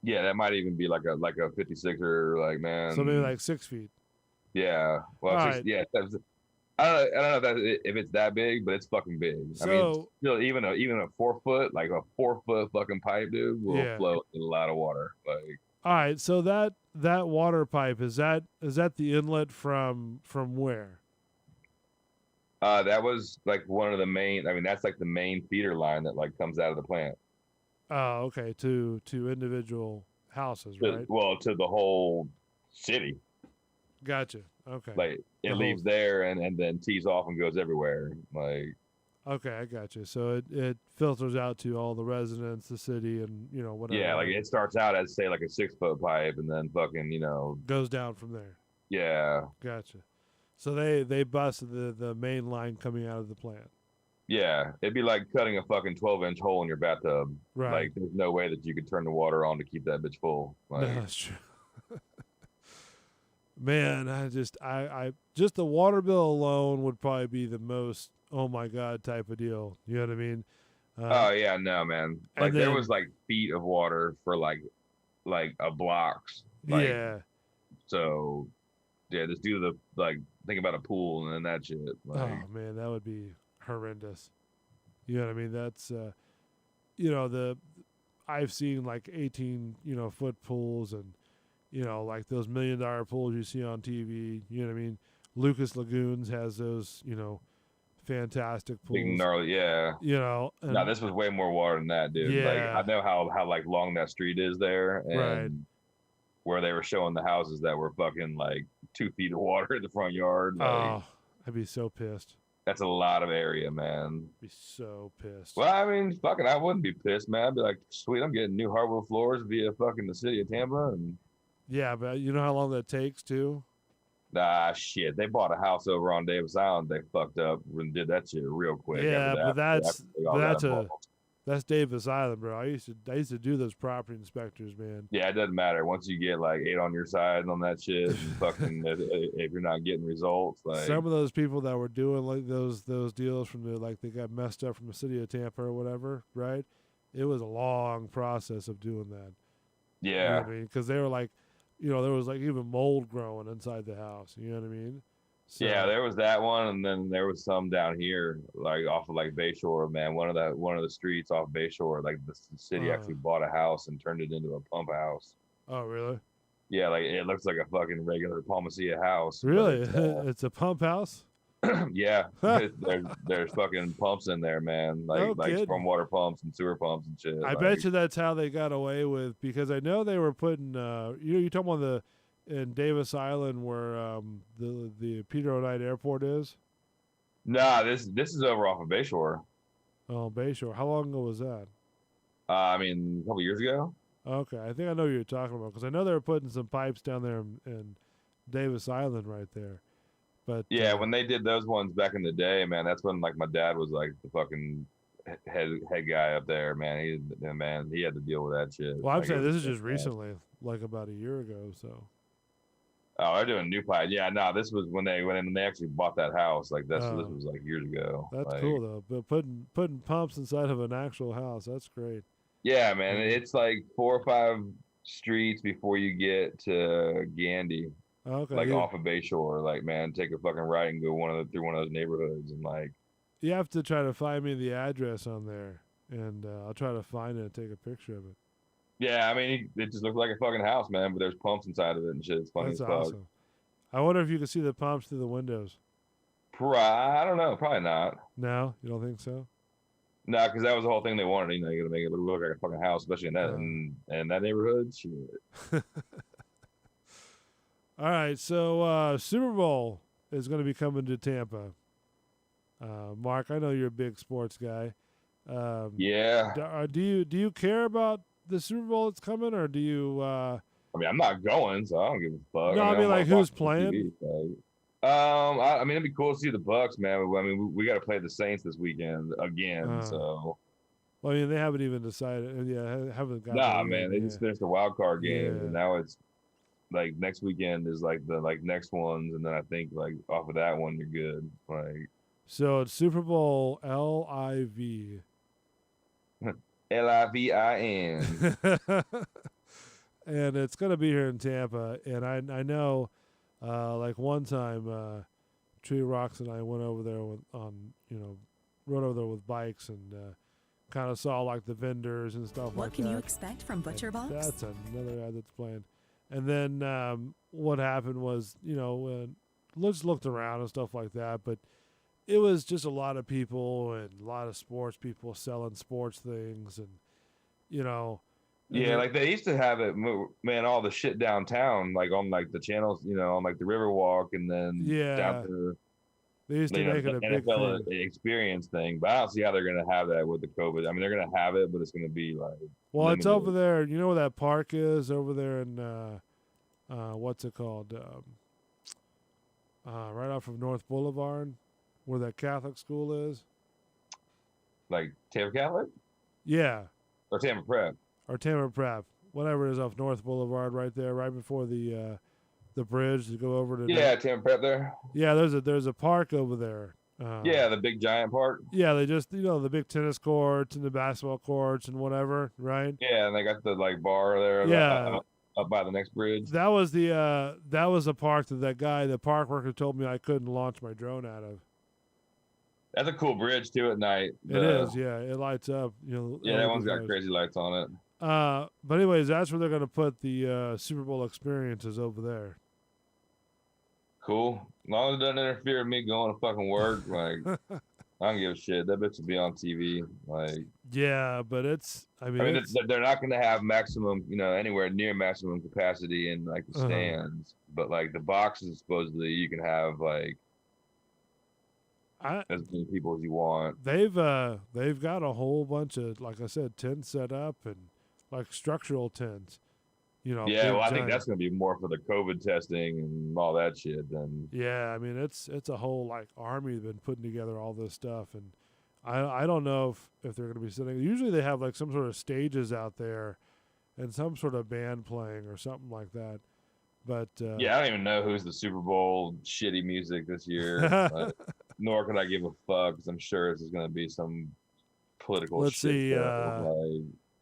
Yeah, that might even be like a 56er, like, man. So maybe like 6 feet. Yeah. Well, All it's right. just yeah. I don't know if it's that big, but it's fucking big. I mean, So still, even a 4 foot, like a 4 foot fucking pipe, dude, will yeah. float in a lot of water. Like, All right. So that water pipe is that the inlet from where? that was like one of the main. I mean, that's like the main feeder line that like comes out of the plant. Oh, okay. To individual houses, right? Well, to the whole city. Gotcha. Okay. Like it The whole. leaves there and then tees off and goes everywhere. Like Okay, I gotcha. So it filters out to all the residents, the city, and whatever. yeah, like it starts out as say like a 6 foot pipe and then fucking goes down from there. yeah. Gotcha. So they busted the main line coming out of the plant. Yeah, it'd be like cutting a fucking 12-inch hole in your bathtub. Right. Like, there's no way that you could turn the water on to keep that bitch full. Like, No, that's true. Man, I just the water bill alone would probably be the most oh my god type of deal. You know what I mean? oh yeah, no man. Like there then- was like feet of water for like a blocks. Like, yeah. so yeah, just do the like think about a pool and then that shit. Like, Oh man, that would be horrendous. You know what I mean? That's the I've seen like 18 foot pools and like those $1 million pools you see on TV. You know what I mean? Lucas Lagoons has those fantastic pools. big gnarly, yeah. And, No, this was way more water than that, dude. Yeah. Like I know how like long that street is there, and Right. where they were showing the houses that were fucking like 2 feet of water in the front yard. Like, oh, I'd be so pissed. that's a lot of area, man. Be so pissed. Well, I mean, fucking, I wouldn't be pissed, man. I'd be like, sweet, I'm getting new hardwood floors via fucking the city of Tampa, and Yeah, but you know how long that takes too? shit, they bought a house over on Davis Island. They fucked up and did that shit real quick. Yeah, after but that, that's after they all got that's a involved. that's Davis Island, bro. I used to do those property inspectors, man. Yeah, it doesn't matter. Once you get like 8 on your side on that shit, and fucking, if you're not getting results, like Some of those people that were doing like those deals from they got messed up from the city of Tampa or whatever, right? It was a long process of doing that. yeah, You know what I mean? Because they were like, there was like even mold growing inside the house. You know what I mean? So, yeah, there was that one, and then there was some down here, like off of like Bayshore, man. One of the streets off Bayshore, like the city actually bought a house and turned it into a pump house. Oh, really? Yeah, like it looks like a fucking regular Palmacia house. but Really? it's, It's a pump house? yeah, there's fucking pumps in there, man. Like No kidding. stormwater pumps and sewer pumps and shit. I bet you that's how they got away with, because I know they were putting you talking about in Davis Island where the Peter O'Knight Airport is. Nah, this is over off of Bayshore. Oh, Bayshore. How long ago was that? I mean, a couple years ago. Okay, I think I know what you're talking about, because I know they were putting some pipes down there in Davis Island right there. But Yeah, when they did those ones back in the day, man, that's when like my dad was like the fucking head guy up there, man. He had to deal with that shit. well, I'm Like, saying it this was is just bad. recently, like about a year ago. So Oh, they're doing new pipe. Yeah, no, this was when they actually bought that house. Like this Oh. was like years ago. that's Like, cool though. But putting pumps inside of an actual house, that's great. Yeah, man, it's like 4 or 5 streets before you get to Gandy, Okay, like off of Bayshore. Like, man, take a fucking right and go through one of those neighborhoods, and like, you have to try to find me the address on there, and I'll try to find it and take a picture of it. yeah, I mean, it just looks like a fucking house, man. But there's pumps inside of it and shit. It's funny That's as fuck. awesome. I wonder if you can see the pumps through the windows. I don't know, probably not. No, you don't think so? No, because that was the whole thing they wanted. You got to make it look like a fucking house, especially in that in that neighborhood. Shit. All right, so Super Bowl is going to be coming to Tampa. Mark, I know you're a big sports guy. Yeah. Do you care about the Super Bowl that's coming, or do you? I mean, I'm not going, so I don't give a fuck. No, I mean, I'm like, watching who's TV, playing? like, I mean, it'd be cool to see the Bucks, man. But, I mean, we got to play the Saints this weekend again, so. Well, I mean, they haven't even decided. Yeah, haven't got. Nah, man, they just finished the wild card game, Yeah. and now it's like next weekend is like the next ones, and then I think like off of that one you're good. Like, So it's Super Bowl LIV. LIVIN. And it's going to be here in Tampa. And I know Like one time, Tree Rocks and I went over there rode over there with bikes and kind of saw like the vendors and stuff like that. What can you expect from Butcher Box? That's another ad that's playing. And then what happened was, just looked around and stuff like that, but it was just a lot of people and a lot of sports people selling sports things and, Yeah, like they used to have it, man, all the shit downtown, like on like the channels, on like the Riverwalk and then down to they used to make it a big NFL thing. experience thing. But I don't see how they're going to have that with the COVID. I mean, they're going to have it, but it's going to be like. Well, limited. It's over there. You know where that park is over there in, what's it called? Right off of North Boulevard, where that Catholic school is. Like Tampa Catholic? Yeah. Or Tampa Prep. Or Tampa Prep. Whatever it is off North Boulevard right there, right before the bridge to go over to. Yeah, Tampa Prep there. Yeah, there's a park over there. Yeah, the big giant park. Yeah, they just the big tennis courts and the basketball courts and whatever, right? Yeah, and they got the like bar there. Yeah. Up by the next bridge. That was the park that the park worker told me I couldn't launch my drone out of. That's a cool bridge too at night. It is, yeah. It lights up. Yeah, that one's got crazy lights on it. But anyways, that's where they're going to put the Super Bowl experiences over there. Cool. As long as it doesn't interfere with me going to fucking work, like I don't give a shit. That bitch will be on TV. Like. Yeah, but I mean they're not going to have maximum, anywhere near maximum capacity in like the stands, but like the boxes supposedly you can have like as many people as you want. They've got a whole bunch of, like I said, tents set up and like structural tents. Yeah, well, I think that's going to be more for the COVID testing and all that shit. Then. Yeah, I mean it's a whole like army been putting together all this stuff, and I don't know if they're going to be sitting. Usually they have like some sort of stages out there, and some sort of band playing or something like that. But yeah, I don't even know who's the Super Bowl shitty music this year. Nor could I give a fuck because I'm sure this is going to be some political. Let's shit see.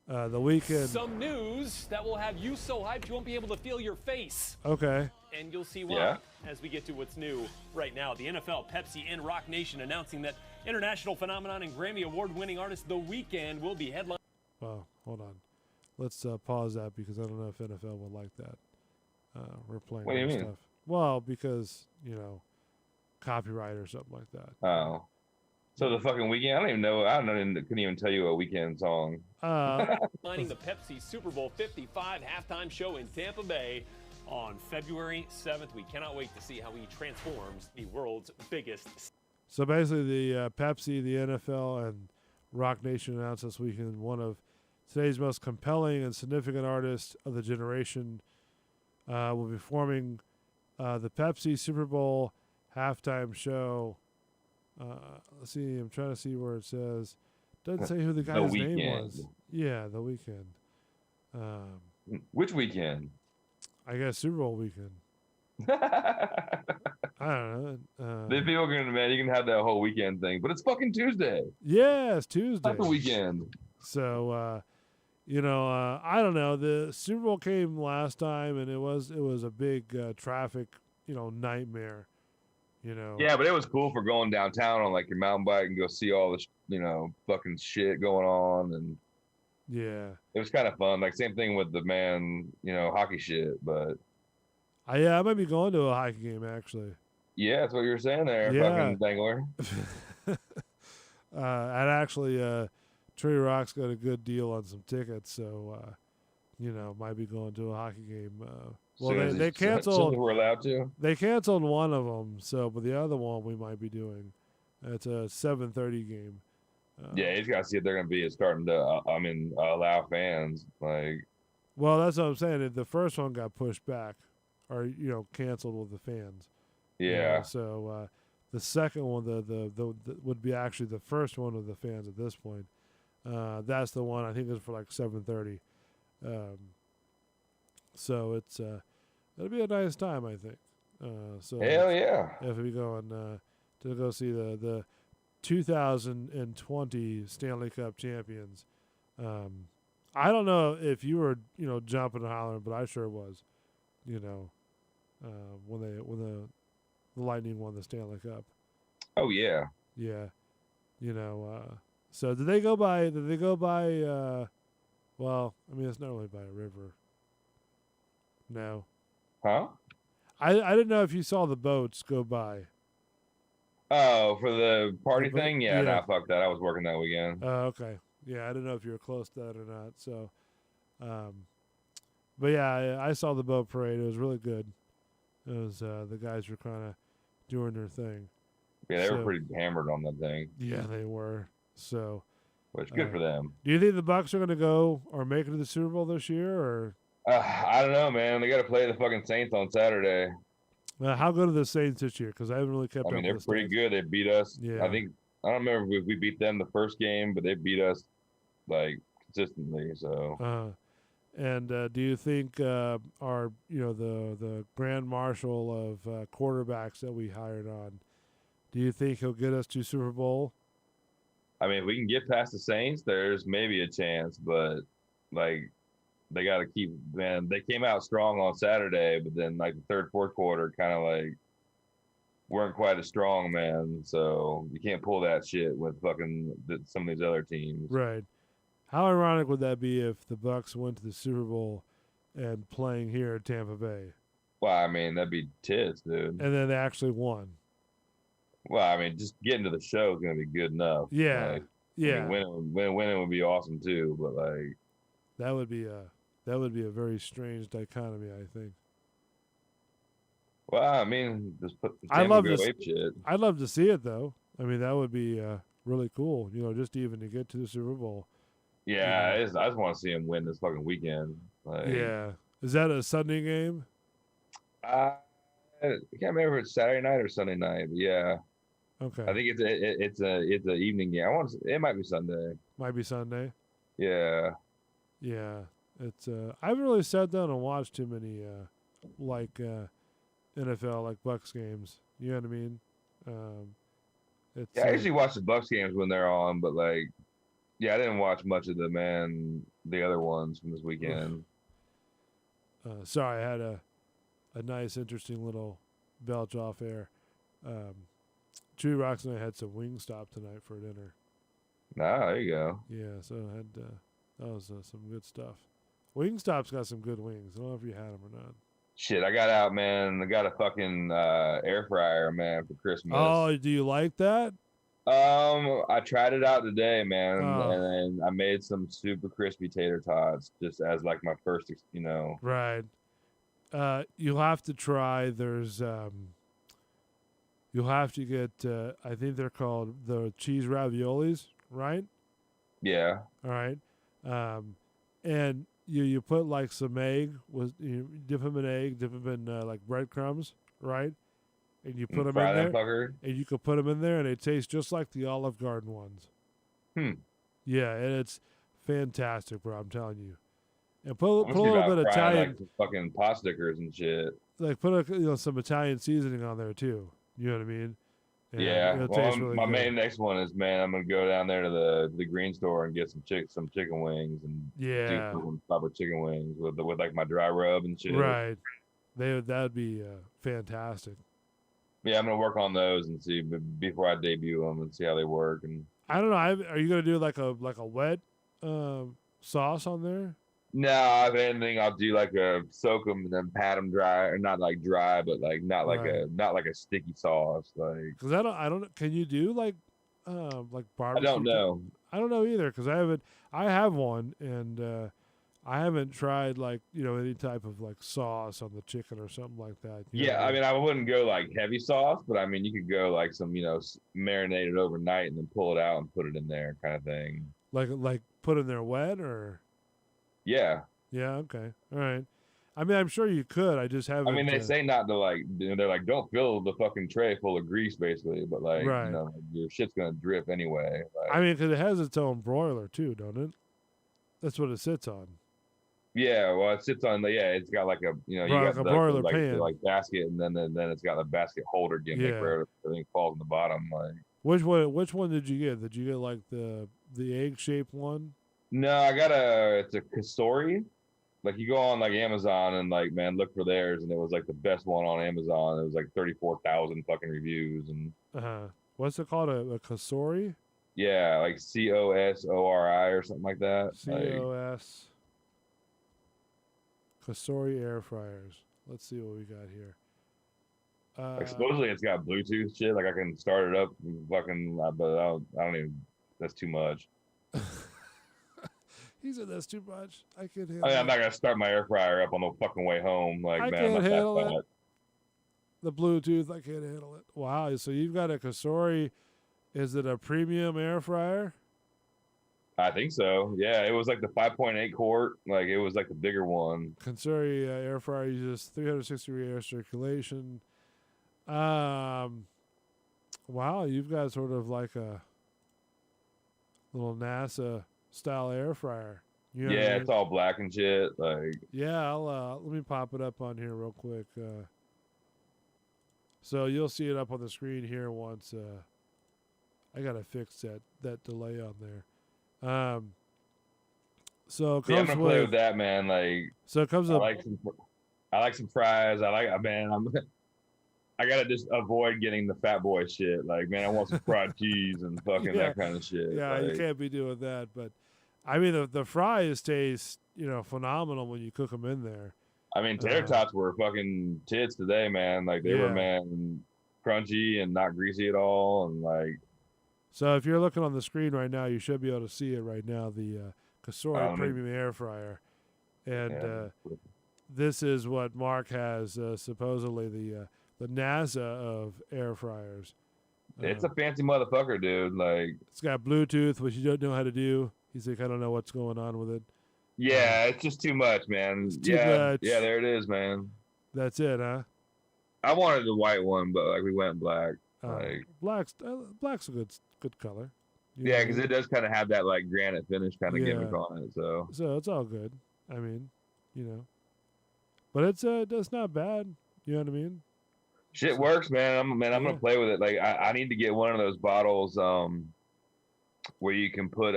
The Weeknd. Some news that will have you so hyped you won't be able to feel your face. Okay. And you'll see why as we get to what's new right now. The NFL, Pepsi, and Rock Nation announcing that international phenomenon and Grammy Award-winning artist The Weeknd will be headlining. Well, hold on. Let's pause that because I don't know if NFL would like that. We're playing what do you mean? Stuff. Well, because, copyright or something like that. Oh. So the fucking Weeknd, couldn't even tell you a Weeknd song. Lining the Pepsi Super Bowl 55 halftime show in Tampa Bay on February 7th. We cannot wait to see how he transforms the world's biggest. So basically the Pepsi, the NFL, and Rock Nation announced this weekend one of today's most compelling and significant artists of the generation will be performing the Pepsi Super Bowl halftime show. Let's see. I'm trying to see where it says. Doesn't say who the guy's name was. Yeah, The Weeknd. Which weekend? I guess Super Bowl weekend. I don't know. The people man, you can have that whole weekend thing, but it's fucking Tuesday. Yeah, it's Tuesday. Not the weekend. So, I don't know. The Super Bowl came last time, and it was a big traffic, nightmare. Yeah, but it was cool for going downtown on like your mountain bike and go see all this, fucking shit going on, and yeah, it was kind of fun. Like same thing with the hockey shit, but I might be going to a hockey game actually. Yeah, that's what you were saying there, fucking dangler. And actually, Tree Rock's got a good deal on some tickets, so might be going to a hockey game. Well, they canceled. We're allowed to. They canceled one of them, but the other one we might be doing. It's a 7:30 game. Yeah, he's got to see if they're going to be starting to. Allow fans like. Well, that's what I'm saying. The first one got pushed back, or canceled with the fans. Yeah. So the second one, the would be actually the first one with the fans at this point. That's the one I think is for like 7:30. So it's it'll be a nice time, I think. So hell yeah! If we going to go see the 2020 Stanley Cup champions. I don't know if you were jumping and hollering, but I sure was. when the Lightning won the Stanley Cup. Oh yeah. Yeah, so did they go by? Well, I mean, it's not really by a river. No, Huh? I didn't know if you saw the boats go by. Oh, for the party thing? Yeah, yeah. nah, fuck that. I was working that weekend. Oh, okay. Yeah, I didn't know if you were close to that or not. So, but yeah, I saw the boat parade. It was really good. It was the guys were kind of doing their thing. Yeah, they were pretty hammered on that thing. Yeah, they were. So, which good for them. Do you think the Bucks are going to go or make it to the Super Bowl this year, or? I don't know, man. They got to play the fucking Saints on Saturday. How good are the Saints this year? Because I haven't really kept up. I mean, they're pretty good. They beat us. Yeah. I don't remember if we beat them the first game, but they beat us like consistently. So. And do you think our the Grand Marshal of quarterbacks that we hired on? Do you think he'll get us to Super Bowl? I mean, if we can get past the Saints, there's maybe a chance, but like they got to keep. Man, they came out strong on Saturday, but then like the third, fourth quarter, kind of like weren't quite as strong, man. So you can't pull that shit with fucking some of these other teams. Right. How ironic would that be if the Bucks went to the Super Bowl and playing here at Tampa Bay? Well, I mean, that'd be tits, dude. And then they actually won. Well, I mean, just getting to the show is gonna be good enough. Yeah, like, yeah. I mean, winning would be awesome too, but like that would be a very strange dichotomy, I think. Well, I mean, just put I'd love to shit. I'd love to see it though. I mean, that would be really cool. Just even to get to the Super Bowl. Yeah, I just want to see him win this fucking weekend. Like, yeah, is that a Sunday game? I can't remember if it's Saturday night or Sunday night, but yeah. Okay. I think it's a evening game. It might be Sunday. Might be Sunday. Yeah. Yeah, it's I haven't really sat down and watched too many NFL like Bucks games. You know what I mean? I usually watch the Bucks games when they're on, but like, yeah, I didn't watch much of the other ones from this weekend. Sorry, I had a nice, interesting little belch off air. Chewy Rocks and I had some Wingstop tonight for dinner. Ah, there you go. Yeah, so I had that was some good stuff. Wingstop's got some good wings. I don't know if you had them or not. Shit, I got out, man. I got a fucking air fryer, man, for Christmas. Oh, do you like that? I tried it out today, man, and I made some super crispy tater tots just as like my first, Right. You'll have to try. There's you'll have to get. I think they're called the cheese raviolis, right? Yeah. All right. And you put like some egg you dip them in egg, dip them in like breadcrumbs, right? And you put them in there, fucker. and you can put them in there, and it tastes just like the Olive Garden ones. Yeah, and it's fantastic, bro. I'm telling you. And put a little bit of Italian, like fucking pot stickers and shit. Like put some Italian seasoning on there too. You know what I mean? And yeah. Well, really my good. main next one is, man, I'm gonna go down there to the green store and get some chicken wings and do some proper chicken wings with like my dry rub and shit. Right. That'd be fantastic. Yeah, I'm gonna work on those and see before I debut them and see how they work. And I don't know. Are you gonna do like a wet sauce on there? No, if anything, I'll do like a soak them and then pat them dry, or not like dry, but like not like a sticky sauce, like. Because I don't. Can you do like barbecue? I don't know. I don't know either because I haven't. I have one and I haven't tried like any type of like sauce on the chicken or something like that. Yeah, I mean, I wouldn't go like heavy sauce, but I mean, you could go like some marinated overnight and then pull it out and put it in there, kind of thing. Like put in there wet or. Yeah. Yeah. Okay. All right. I mean, I'm sure you could. I just haven't. I mean, they say not to like. They're like, don't fill the fucking tray full of grease, basically. But like, right. Your shit's gonna drip anyway. Like, I mean, because it has its own broiler too, don't it? That's what it sits on. Yeah. Well, it sits on the. Yeah, it's got like a. You got got a broiler pan, like basket, and then it's got a basket holder gimmick where everything falls in the bottom. Like. Which one did you get? Did you get like the egg shaped one? No, I got it's a Kasori. like you go on like Amazon and like man, look for theirs, and it was like the best one on Amazon. It was like 34,000 fucking reviews, and what's it called? A Cosori? yeah, like COSORI or something like that. COS Cosori air fryers. Let's see what we got here. Like supposedly it's got Bluetooth shit. Like I can start it up, and fucking, but I don't even. That's too much. He said that's too much. I can't handle I mean, I'm it. not gonna start my air fryer up on the fucking way home. Like, I man, I'm can't not handle that it. fat. The Bluetooth, I can't handle it. Wow, so you've got a Cosori. Is it a premium air fryer? I think so. Yeah, it was like the 5.8 quart. Like it was like the bigger one. Cosori air fryer uses 360 degree air circulation. Wow, you've got sort of like a little NASA style air fryer. You know what I Yeah, mean? it's all black and shit. Like, Yeah, I'll let me pop it up on here real quick. So you'll see it up on the screen here once. I gotta fix that delay on there. So it yeah, I'm comes gonna play with with that, man. Like, so it comes I with like some fries. I gotta just avoid getting the fat boy shit. Like, man, I want some fried cheese and fucking Yeah. that kind of shit. yeah, like, you can't be doing that. But I mean, the fries taste phenomenal when you cook them in there. I mean, tater tots were fucking tits today, man. Like they were, man, crunchy and not greasy at all, and like. So if you're looking on the screen right now, you should be able to see it right now. The Cosori Premium Air Fryer, and this is what Mark has supposedly the NASA of air fryers. It's a fancy motherfucker, dude. Like it's got Bluetooth, which you don't know how to do. He's like, I don't know what's going on with it. Yeah, it's just too much, man. Too much. Yeah, there it is, man. That's it, huh? I wanted the white one, but like we went black. Like black's a good color. Yeah, because it does kind of have that like granite finish kind of gimmick on it. So it's all good. I mean, but it's not bad. You know what I mean? Shit works, man. I'm gonna play with it. Like I need to get one of those bottles where you can put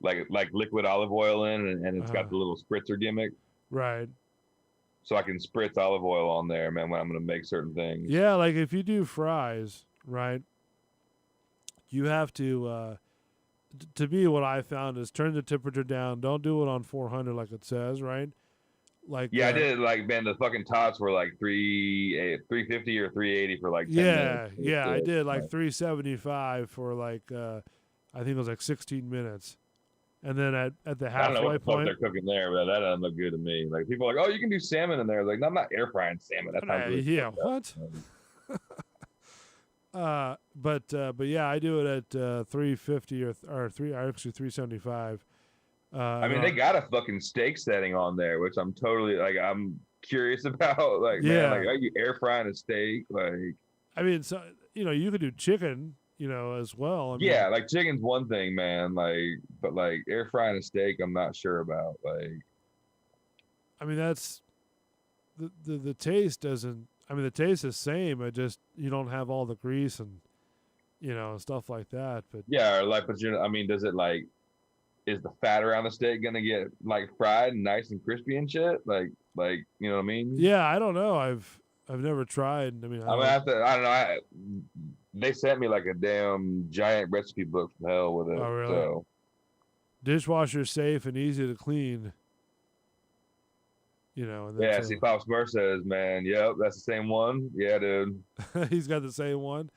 like liquid olive oil in, and it's got the little spritzer gimmick. Right. So I can spritz olive oil on there, man, when I'm gonna make certain things. Yeah, like if you do fries, right? You have to me, what I found is turn the temperature down. Don't do it on 400 like it says, right? Like I did. Like, man, the fucking tots were like 350 or 380 for like 10 minutes. Yeah, I did like 375 for like I think it was like 16 minutes. And then at the halfway I don't know what the point, fuck they're cooking there, but that doesn't look good to me. Like people are like, oh, you can do salmon in there. Like, no, I'm not air frying salmon. That sounds really yeah, what? But yeah, I do it at 350 or 375. I mean, they got a fucking steak setting on there, which I'm totally like, I'm curious about. Like, man, like, are you air frying a steak? Like, I mean, so you could do chicken, as well. I mean, like chicken's one thing, man. Like, but like air frying a steak, I'm not sure about. Like, I mean, that's the taste doesn't. I mean, the taste is the same. It just you don't have all the grease and stuff like that. But yeah, or like, but I mean, does it like? Is the fat around the steak gonna get like fried and nice and crispy and shit? Like you know what I mean? Yeah, I don't know. I've never tried. I mean, I don't know. They sent me like a damn giant recipe book from hell with it. Oh, really? So. Dishwasher safe and easy to clean. And yeah, see, Pops Burr says, man, yep, that's the same one. Yeah, dude. He's got the same one.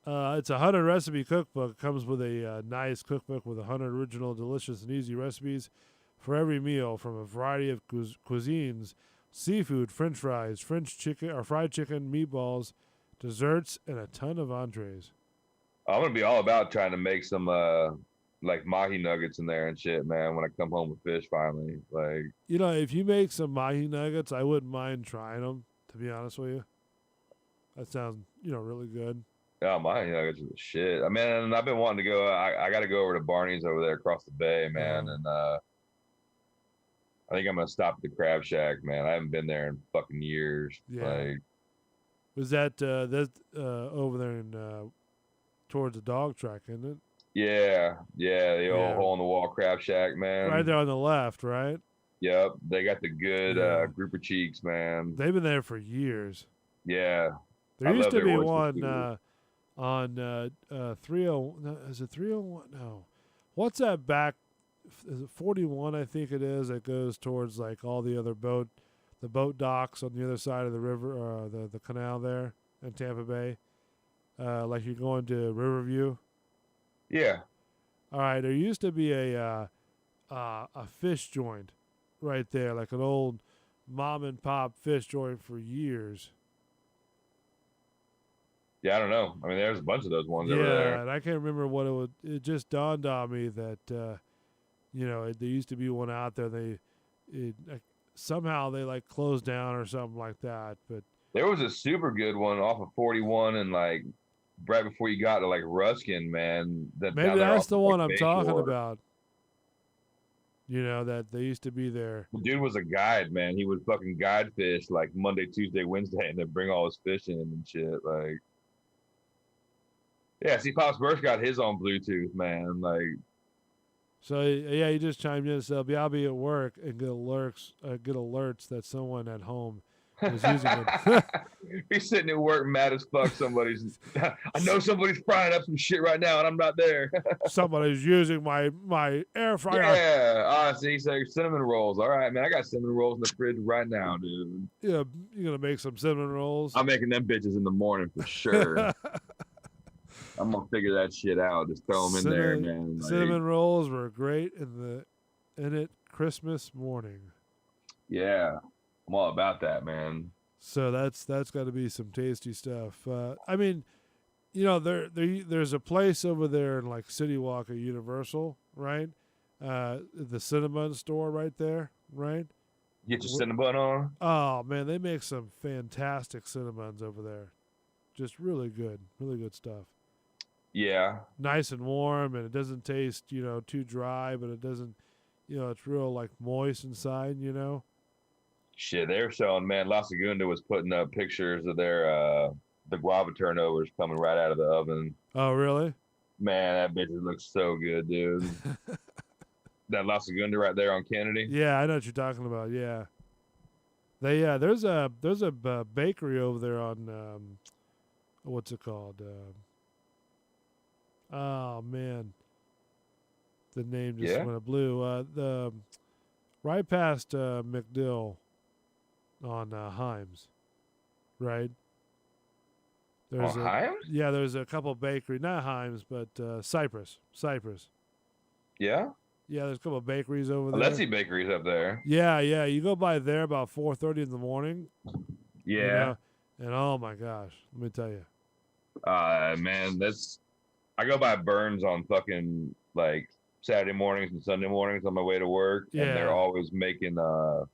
It's a 100 recipe cookbook. It comes with a nice cookbook with 100 original, delicious, and easy recipes for every meal from a variety of cuisines: seafood, French fries, French chicken or fried chicken, meatballs, desserts, and a ton of entrees. I'm gonna be all about trying to make some like mahi nuggets in there and shit, man. When I come home with fish, finally, like if you make some mahi nuggets, I wouldn't mind trying them. To be honest with you, that sounds really good. Yeah, mahi nuggets are the shit. I mean, I've been wanting to go. I got to go over to Barney's over there across the bay, man, and I think I'm gonna stop at the Crab Shack, man. I haven't been there in fucking years. Yeah. Like, was that over there in towards the dog track, isn't it? Yeah, the old Yeah. hole in the wall crab shack, man. Right there on the left, right? Yep, they got the good Yeah. group of cheeks, man. They've been there for years. Yeah, There I used love to their be oyster one stew. on 30. No, is it 301? No. What's that back? Is it 41? I think it is. That goes towards like all the other the boat docks on the other side of the river, the canal there in Tampa Bay. Like you're going to Riverview. Yeah, All right, there used to be a fish joint right there, like an old mom and pop fish joint for years. yeah, I don't know. I mean, there's a bunch of those ones over Yeah, there. and I can't remember what it would. It just dawned on me that there used to be one out there. Somehow they like closed down or something like that. But There was a super good one off of 41 and like right before you got to like Ruskin, man. That down maybe there that's off the of, one like, I'm talking Bayshore. about. That they used to be there. The dude was a guide, man. He would fucking guide fish like Monday, Tuesday, Wednesday, and then bring all his fish in and shit. Like, yeah, see, Pops Burst got his on Bluetooth, man. Like, So yeah, he just chimed in and said, "I'll be at work and get alerts that someone at home is using it." he's sitting at work mad as fuck. I know somebody's frying up some shit right now, and I'm not there. Somebody's using my air fryer. Yeah, see, he's like cinnamon rolls. All right, man, I got cinnamon rolls in the fridge right now, dude. Yeah, you're gonna make some cinnamon rolls. I'm making them bitches in the morning for sure. I'm gonna figure that shit out. Just throw them in there, man. Like, Cinnamon rolls were great in it Christmas morning. yeah, I'm all about that, man. So that's got to be some tasty stuff. I mean, there's a place over there in like City Walk at Universal, right? The cinnamon store right there, right? Get your cinnamon on. Oh man, they make some fantastic cinnamons over there. Just really good stuff. Yeah, Nice and warm, and it doesn't taste, too dry, but it doesn't, it's real like moist inside, shit. They were showing, man. La Segunda was putting up pictures of their the guava turnovers coming right out of the oven. Oh, really? Man, that bitch looks so good, dude. That La Segunda right there on Kennedy. Yeah, I know what you're talking about. Yeah. There's a bakery over there on what's it called? Oh man, the name just went blue. The right past McDill on Himes, right? There's Himes? Yeah, there's a couple bakery, not Himes, but Cypress. Yeah. Yeah, there's a couple of bakeries over there. Let's see bakeries up there. Yeah. You go by there about 4:30 in the morning. Yeah. And oh my gosh, let me tell you. Man, I go by Burns on fucking like Saturday mornings and Sunday mornings on my way to work, and they're always making all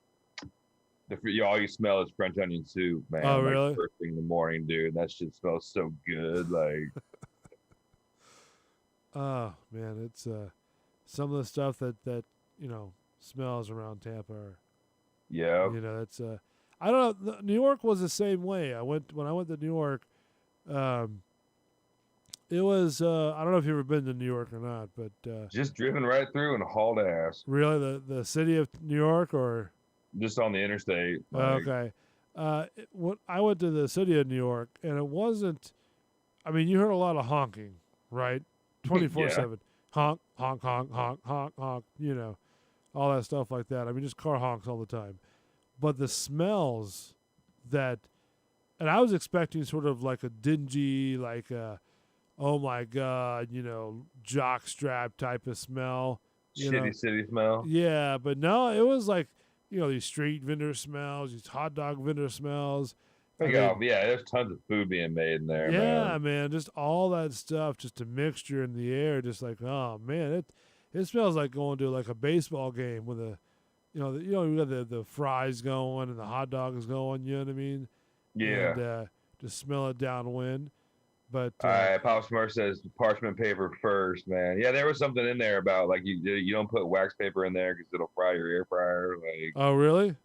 you smell is French onion soup, man. Oh, like, really? First thing in the morning, dude. That shit smells so good. Like, Oh man, it's some of the stuff that smells around Tampa. yeah. That's I don't know. New York was the same way. When I went to New York. It was I don't know if you've ever been to New York or not, but Just driven right through and hauled ass. really the city of New York or Just on the interstate. Like, okay. I went to the city of New York, and it wasn't. I mean, you heard a lot of honking, right? 24/7, honk, honk, honk, honk, honk, honk. All that stuff like that. I mean, just car honks all the time. But the smells and I was expecting sort of like a dingy, like oh my God, jock strap type of smell. shitty city smell. Yeah, but no, it was like, these street vendor smells, these hot dog vendor smells. Yeah, there's tons of food being made in there. Yeah, man, just all that stuff, just a mixture in the air, just like, oh man, it smells like going to like a baseball game with you got the fries going and the hot dogs going. You know what I mean? Yeah. And just smell it downwind. But Pop Smurf says parchment paper first, man. Yeah, there was something in there about like you don't put wax paper in there because it'll fry your air fryer. Like, oh really?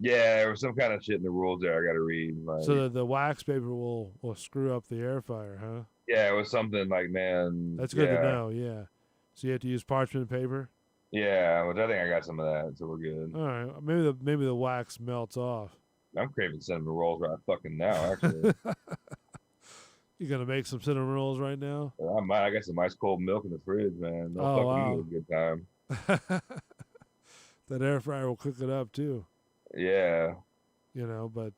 yeah, there was some kind of shit in the rules there I got to read. Like, So the wax paper will screw up the air fryer, huh? Yeah, it was something like, man. That's good to know. Yeah. So you have to use parchment paper. Yeah, which I think I got some of that, so we're good. All right. Maybe the wax melts off. I'm craving cinnamon rolls right fucking now, actually. You gonna make some cinnamon rolls right now? I might. I got some ice cold milk in the fridge, man. They'll Oh, fucking wow. give you a good time. That air fryer will cook it up too. Yeah. You know, but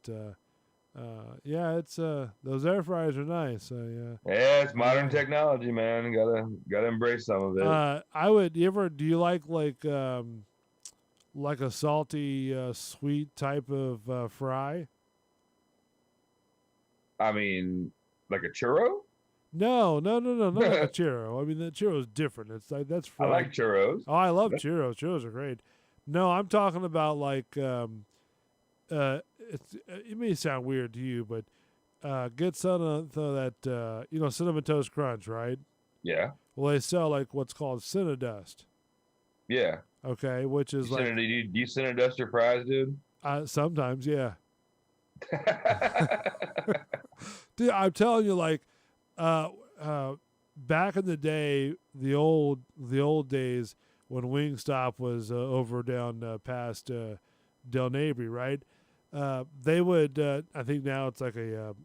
yeah, it's those air fryers are nice. So yeah. Yeah, it's modern technology, man. Gotta embrace some of it. I would. Do you like a salty, sweet type of fry? I mean, like a churro? No, not like a churro. I mean, the churro is different. It's like that's fried. I like churros. Oh, I love churros. Churros are great. No, I'm talking about like it may sound weird to you, but get some of that Cinnamon Toast Crunch, right? Yeah. Well, they sell like what's called Cinnadust. Yeah. Okay, which is like do you Cinnadust your fries, dude? sometimes, yeah. Dude, I'm telling you, like, back in the day, the old days when Wingstop was over down past Del Navy, right? They would. I think now it's like a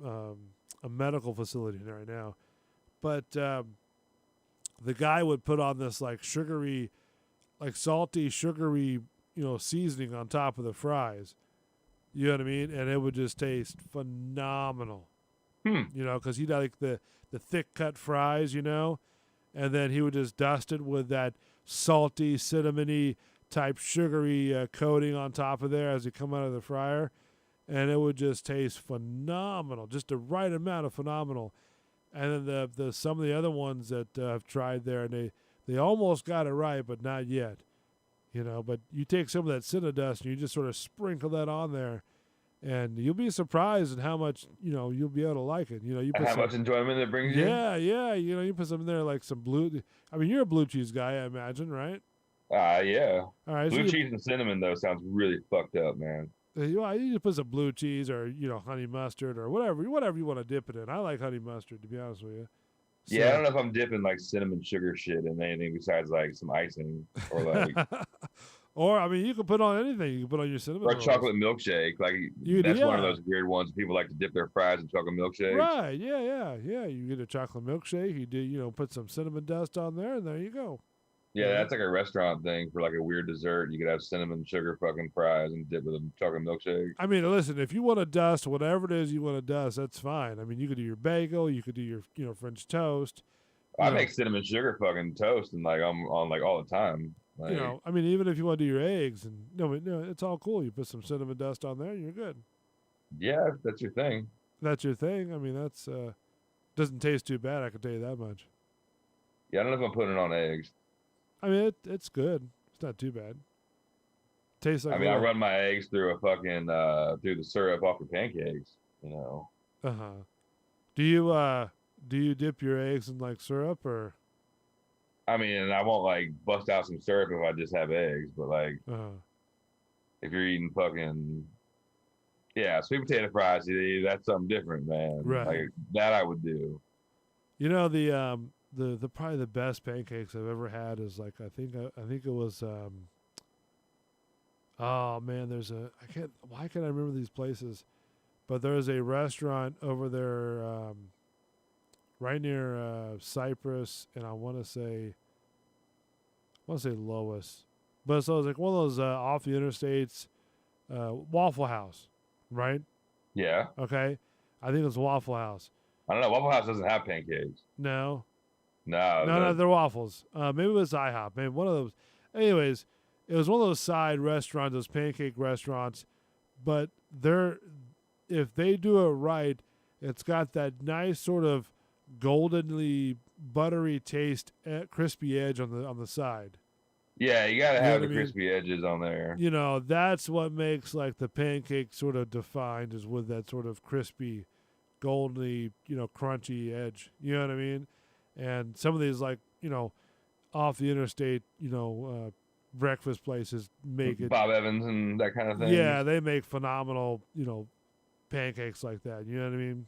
medical facility right now, but the guy would put on this like sugary, like salty, sugary, seasoning on top of the fries. You know what I mean? And it would just taste phenomenal. Because he'd like the thick cut fries, and then he would just dust it with that salty, cinnamony type sugary coating on top of there as they come out of the fryer, and it would just taste phenomenal, just the right amount of phenomenal. And then the some of the other ones that I've tried there, and they almost got it right, but not yet. But you take some of that Cinnadust and you just sort of sprinkle that on there, and you'll be surprised at how much you'll be able to like it. You put How much enjoyment it brings you? Yeah. You put some in there like some blue. I mean, you're a blue cheese guy, I imagine, right? Yeah. All right. Blue cheese and cinnamon though sounds really fucked up, man. You just put some blue cheese or honey mustard or whatever you want to dip it in. I like honey mustard, to be honest with you. So, Yeah, I don't know if I'm dipping like cinnamon sugar shit in anything besides like some icing or like or I mean, you can put on anything. You can put on your cinnamon or rolls. chocolate milkshake. Like that's one of those weird ones. People like to dip their fries in chocolate milkshake. Right? Yeah. You get a chocolate milkshake. You do put some cinnamon dust on there, and there you go. Yeah, that's like a restaurant thing for like a weird dessert. You could have cinnamon sugar fucking fries and dip with a chocolate milkshake. I mean, listen, if you want to dust whatever it is you want to dust, that's fine. I mean, you could do your bagel, you could do your French toast. I make cinnamon sugar fucking toast and like I'm on like all the time. Like, I mean, even if you want to do your eggs and no, it's all cool. You put some cinnamon dust on there, and you're good. Yeah, that's your thing. That's your thing. I mean, that's doesn't taste too bad. I can tell you that much. Yeah, I don't know if I'm putting it on eggs. I mean, it's good. It's not too bad. Tastes like. I mean, I run my eggs through a fucking through the syrup off your pancakes. Uh huh. Do you dip your eggs in like syrup or? I mean, I won't like bust out some syrup if I just have eggs, but like if you're eating fucking sweet potato fries, that's something different, man. Right. Like that I would do. The probably the best pancakes I've ever had is like I think it was oh man, why can't I remember these places? But there's a restaurant over there right near Cypress, and I want to say Lois, but so it's like one of those off the interstates, Waffle House, right? Yeah. Okay, I think it's Waffle House. I don't know. Waffle House doesn't have pancakes. No, No, they're waffles. Maybe it was IHOP. Maybe one of those. Anyways, it was one of those side restaurants, those pancake restaurants, but if they do it right, it's got that nice sort of goldenly buttery taste, crispy edge on the side. Yeah, you gotta have the crispy edges on there. That's what makes like the pancake sort of defined, is with that sort of crispy, goldenly, crunchy edge. You know what I mean? And some of these like off the interstate, breakfast places make it. Bob Evans and that kind of thing. Yeah, they make phenomenal, pancakes like that. You know what I mean?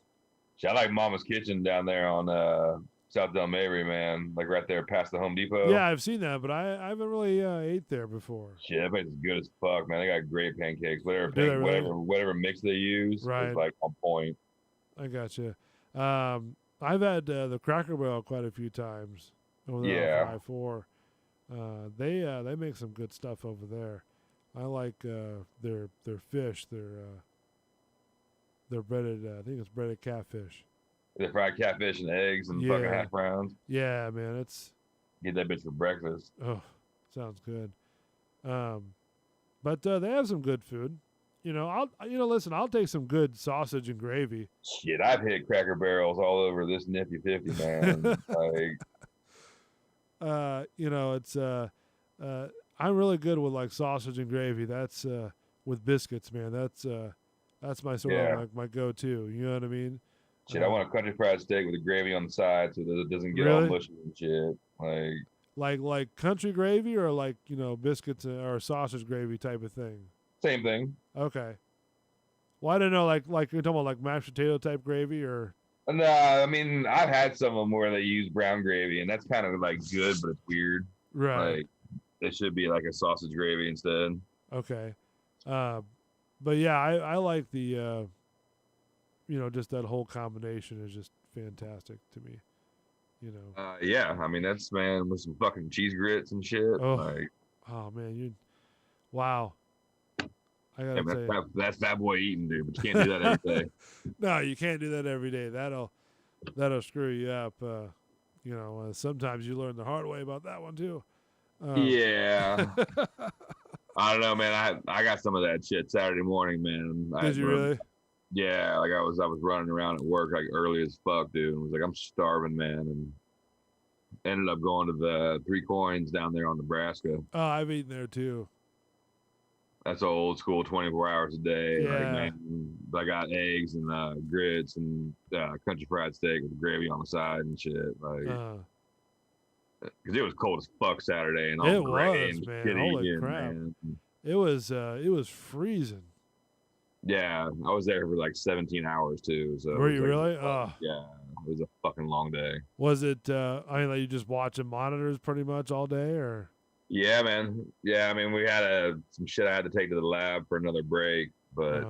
I like Mama's Kitchen down there on South Del Mabry, man. Like right there past the Home Depot. Yeah, I've seen that, but I haven't really ate there before. Shit, that place is good as fuck, man. They got great pancakes. Whatever, Do they really? whatever mix they use Right. is like on point. I gotcha. I've had the Cracker Barrel quite a few times over there on 5-4. They make some good stuff over there. I like their fish, their breaded. I think it's breaded catfish. The fried catfish and eggs and fucking hash browns. Yeah, man, it's get that bitch for breakfast. Oh, sounds good. But they have some good food. Listen, I'll take some good sausage and gravy. Shit, I've hit Cracker Barrels all over this Nifty 50, man. It's I'm really good with like sausage and gravy. That's with biscuits, man. That's my sort of like my go-to. You know what I mean? Shit, I want a country fried steak with the gravy on the side so that it doesn't get all mushy and shit. Like country gravy or like biscuits or sausage gravy type of thing. Same thing. Okay. Well, I don't know, like you're talking about like mashed potato type gravy or. No, I mean I've had some of them where they use brown gravy, and that's kind of like good, but it's weird. Right. Like it should be like a sausage gravy instead. Okay. But yeah, I like the. Just that whole combination is just fantastic to me. Yeah, I mean that's with some fucking cheese grits and shit. Oh man, wow. I gotta say, that's bad boy eating, dude. But you can't do that every day. No, you can't do that every day. That'll screw you up. Sometimes you learn the hard way about that one too. Yeah. I don't know, man. I got some of that shit Saturday morning, man. Did you really? Yeah, like I was running around at work like early as fuck, dude. And was like, I'm starving, man, and ended up going to the 3 Coins down there on Nebraska. Oh, I've eaten there too. That's old school, 24 hours a day. Yeah. Like, man, I got eggs and grits and country fried steak with gravy on the side and shit. Like, because it was cold as fuck Saturday and all it gray was, and man. shitty Holy again, crap! Man. It was freezing. Yeah, I was there for like 17 hours too. So were you really? Yeah, it was a fucking long day. Was it? Like you just watching monitors pretty much all day, or? Yeah, man. Yeah, I mean, we had some shit I had to take to the lab for another break, but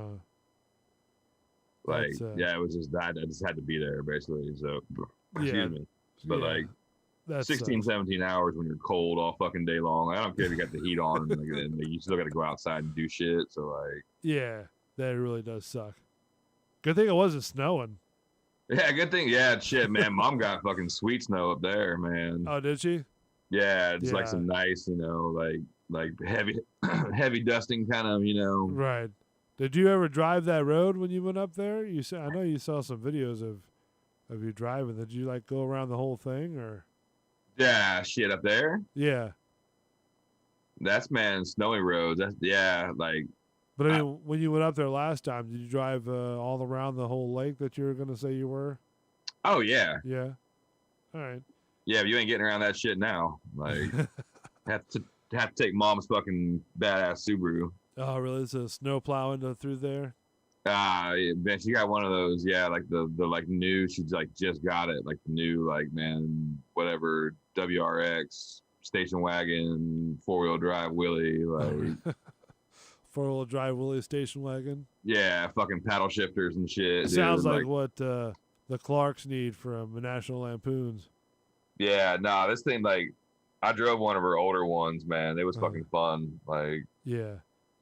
it was just I just had to be there basically. So, excuse me. But that's 16, 17 hours when you're cold all fucking day long. I don't care if you got the heat on, and you still got to go outside and do shit. So yeah, that really does suck. Good thing it wasn't snowing. Yeah, good thing. Yeah, shit, man. Mom got fucking sweet snow up there, man. Oh, did she? Yeah, it's like some nice, like heavy, heavy dusting kind of, Right. Did you ever drive that road when you went up there? I know you saw some videos of you driving. Did you like go around the whole thing or? Yeah, shit up there. Yeah. That's snowy roads. But I mean, when you went up there last time, did you drive all around the whole lake that you were gonna say you were? Oh yeah. Yeah. All right. Yeah, but you ain't getting around that shit now. Like, have to take Mom's fucking badass Subaru. Oh, really? It's a snow plowing through there. Yeah, man, she got one of those. Yeah, like the like new. She's like just got it, like the new whatever WRX station wagon 4-wheel drive Willie like. 4-wheel drive Willie station wagon. Yeah, fucking paddle shifters and shit. It sounds like what the Clarks need from National Lampoons. Yeah, this thing, I drove one of her older ones, man. It was fucking fun. Yeah.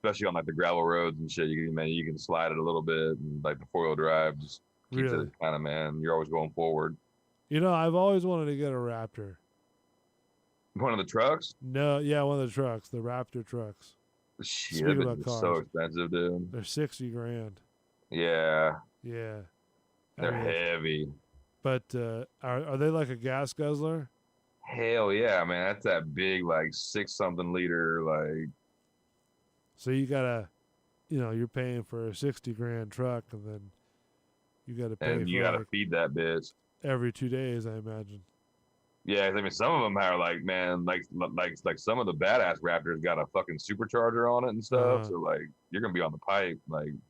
Especially on the gravel roads and shit. You can slide it a little bit, and the 4-wheel drive just keeps it kind of, man. You're always going forward. I've always wanted to get a Raptor. One of the trucks? No, yeah, one of the trucks, the Raptor trucks. Shit, that bitch is so expensive, dude. They're $60,000. Yeah. Yeah. They're heavy. But are they like a gas guzzler? Hell yeah, man. That's that big 6-something liter So you gotta, you're paying for a $60,000 truck, and then you gotta pay. And you gotta feed that bitch every 2 days, I imagine. Yeah, I mean, some of them are like some of the badass Raptors got a fucking supercharger on it and stuff. So you're gonna be on the pipe,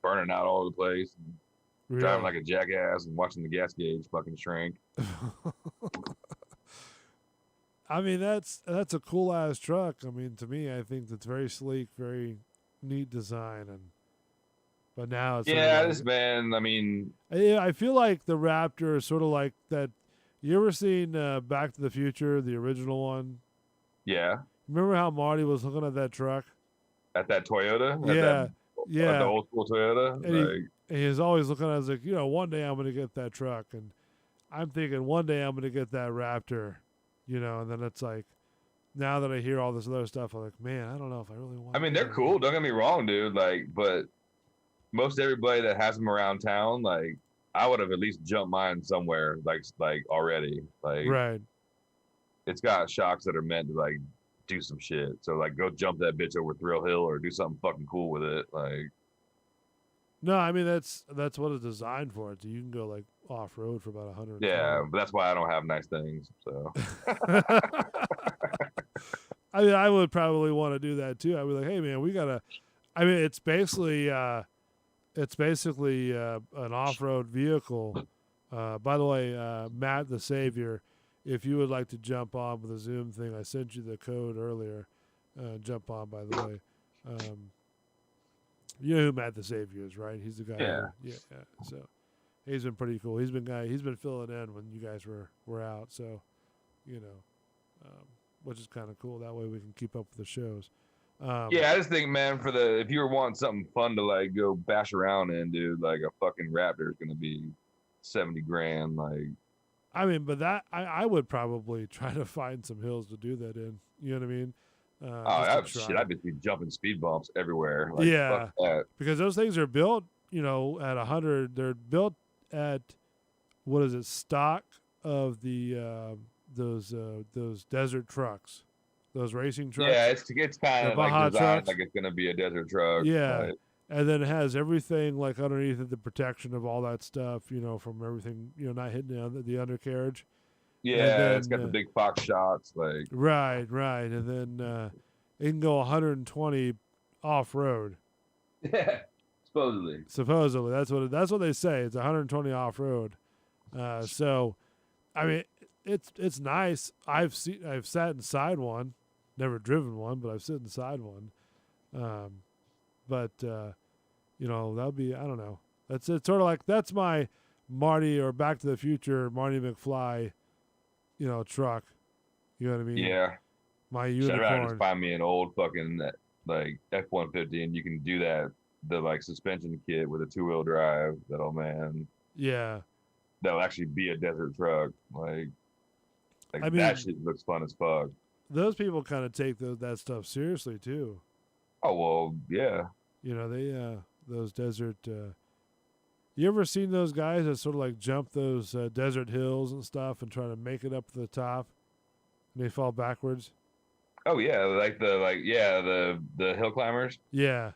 burning out all over the place. driving like a jackass and watching the gas gauge fucking shrink. I mean, that's a cool ass truck. I mean, to me, I think that's very sleek, very neat design, but now it's this man. I mean, I feel like the Raptor is sort of like that. You ever seen Back to the Future, the original one? Yeah. Remember how Marty was looking at that truck? At that Toyota? Yeah. At the old school Toyota? And he was always looking at it like, one day I'm going to get that truck. And I'm thinking one day I'm going to get that Raptor, and then it's like, now that I hear all this other stuff, I'm like, man, I don't know if I really want I mean, they're cool. Don't get me wrong, dude. Like, but most everybody that has them around town, like, I would have at least jumped mine somewhere, like already. Like, right. It's got shocks that are meant to, like, do some shit. So, like, go jump that bitch over Thrill Hill or do something fucking cool with it. Like, no, I mean, that's what it's designed for. So you can go, like, off-road for about 100. Yeah, but that's why I don't have nice things, so. I mean, I would probably want to do that, too. I'd be like, hey, man, we got to... I mean, it's basically an off-road vehicle. By the way, Matt the Savior, if you would like to jump on with a Zoom thing, I sent you the code earlier. Jump on, by the way. You know who Matt the Savior is, right? He's the guy. Yeah. Yeah. So he's been pretty cool. He's been filling in when you guys were out. So, which is kind of cool. That way we can keep up with the shows. I just think, man, if you were wanting something fun to, like, go bash around in, dude, like a fucking Raptor is gonna be $70,000. Like, I mean, but that I would probably try to find some hills to do that in. You know what I mean? I'd be jumping speed bumps everywhere. Like, yeah, fuck that. Because those things are built, at 100. They're built at stock of the those desert trucks, those racing trucks. Yeah, it's kind of like designed trucks. like it's gonna be a desert truck. Yeah. Like, and then it has everything like underneath it, the protection of all that stuff, from everything, not hitting the undercarriage. Yeah, then, it's got the big Fox shots, like. Right, and then it can go 120 off road. Yeah, supposedly. Supposedly, that's what they say. It's 120 off road. So, I mean, it's nice. I've sat inside one, never driven one, but I've sat inside one. But that'll be, I don't know. It's sort of like, that's my Marty or Back to the Future Marty McFly, truck. You know what I mean? Yeah. My Should I unicorn. just find me an old fucking like F-150 and you can do the like suspension kit with a 2-wheel drive. Yeah. That'll actually be a desert truck. Like I mean, that shit looks fun as fuck. Those people kind of take that stuff seriously too. Oh well, yeah. They those desert. You ever seen those guys that sort of like jump those desert hills and stuff and try to make it up to the top, and they fall backwards? Oh yeah, the hill climbers. Yeah,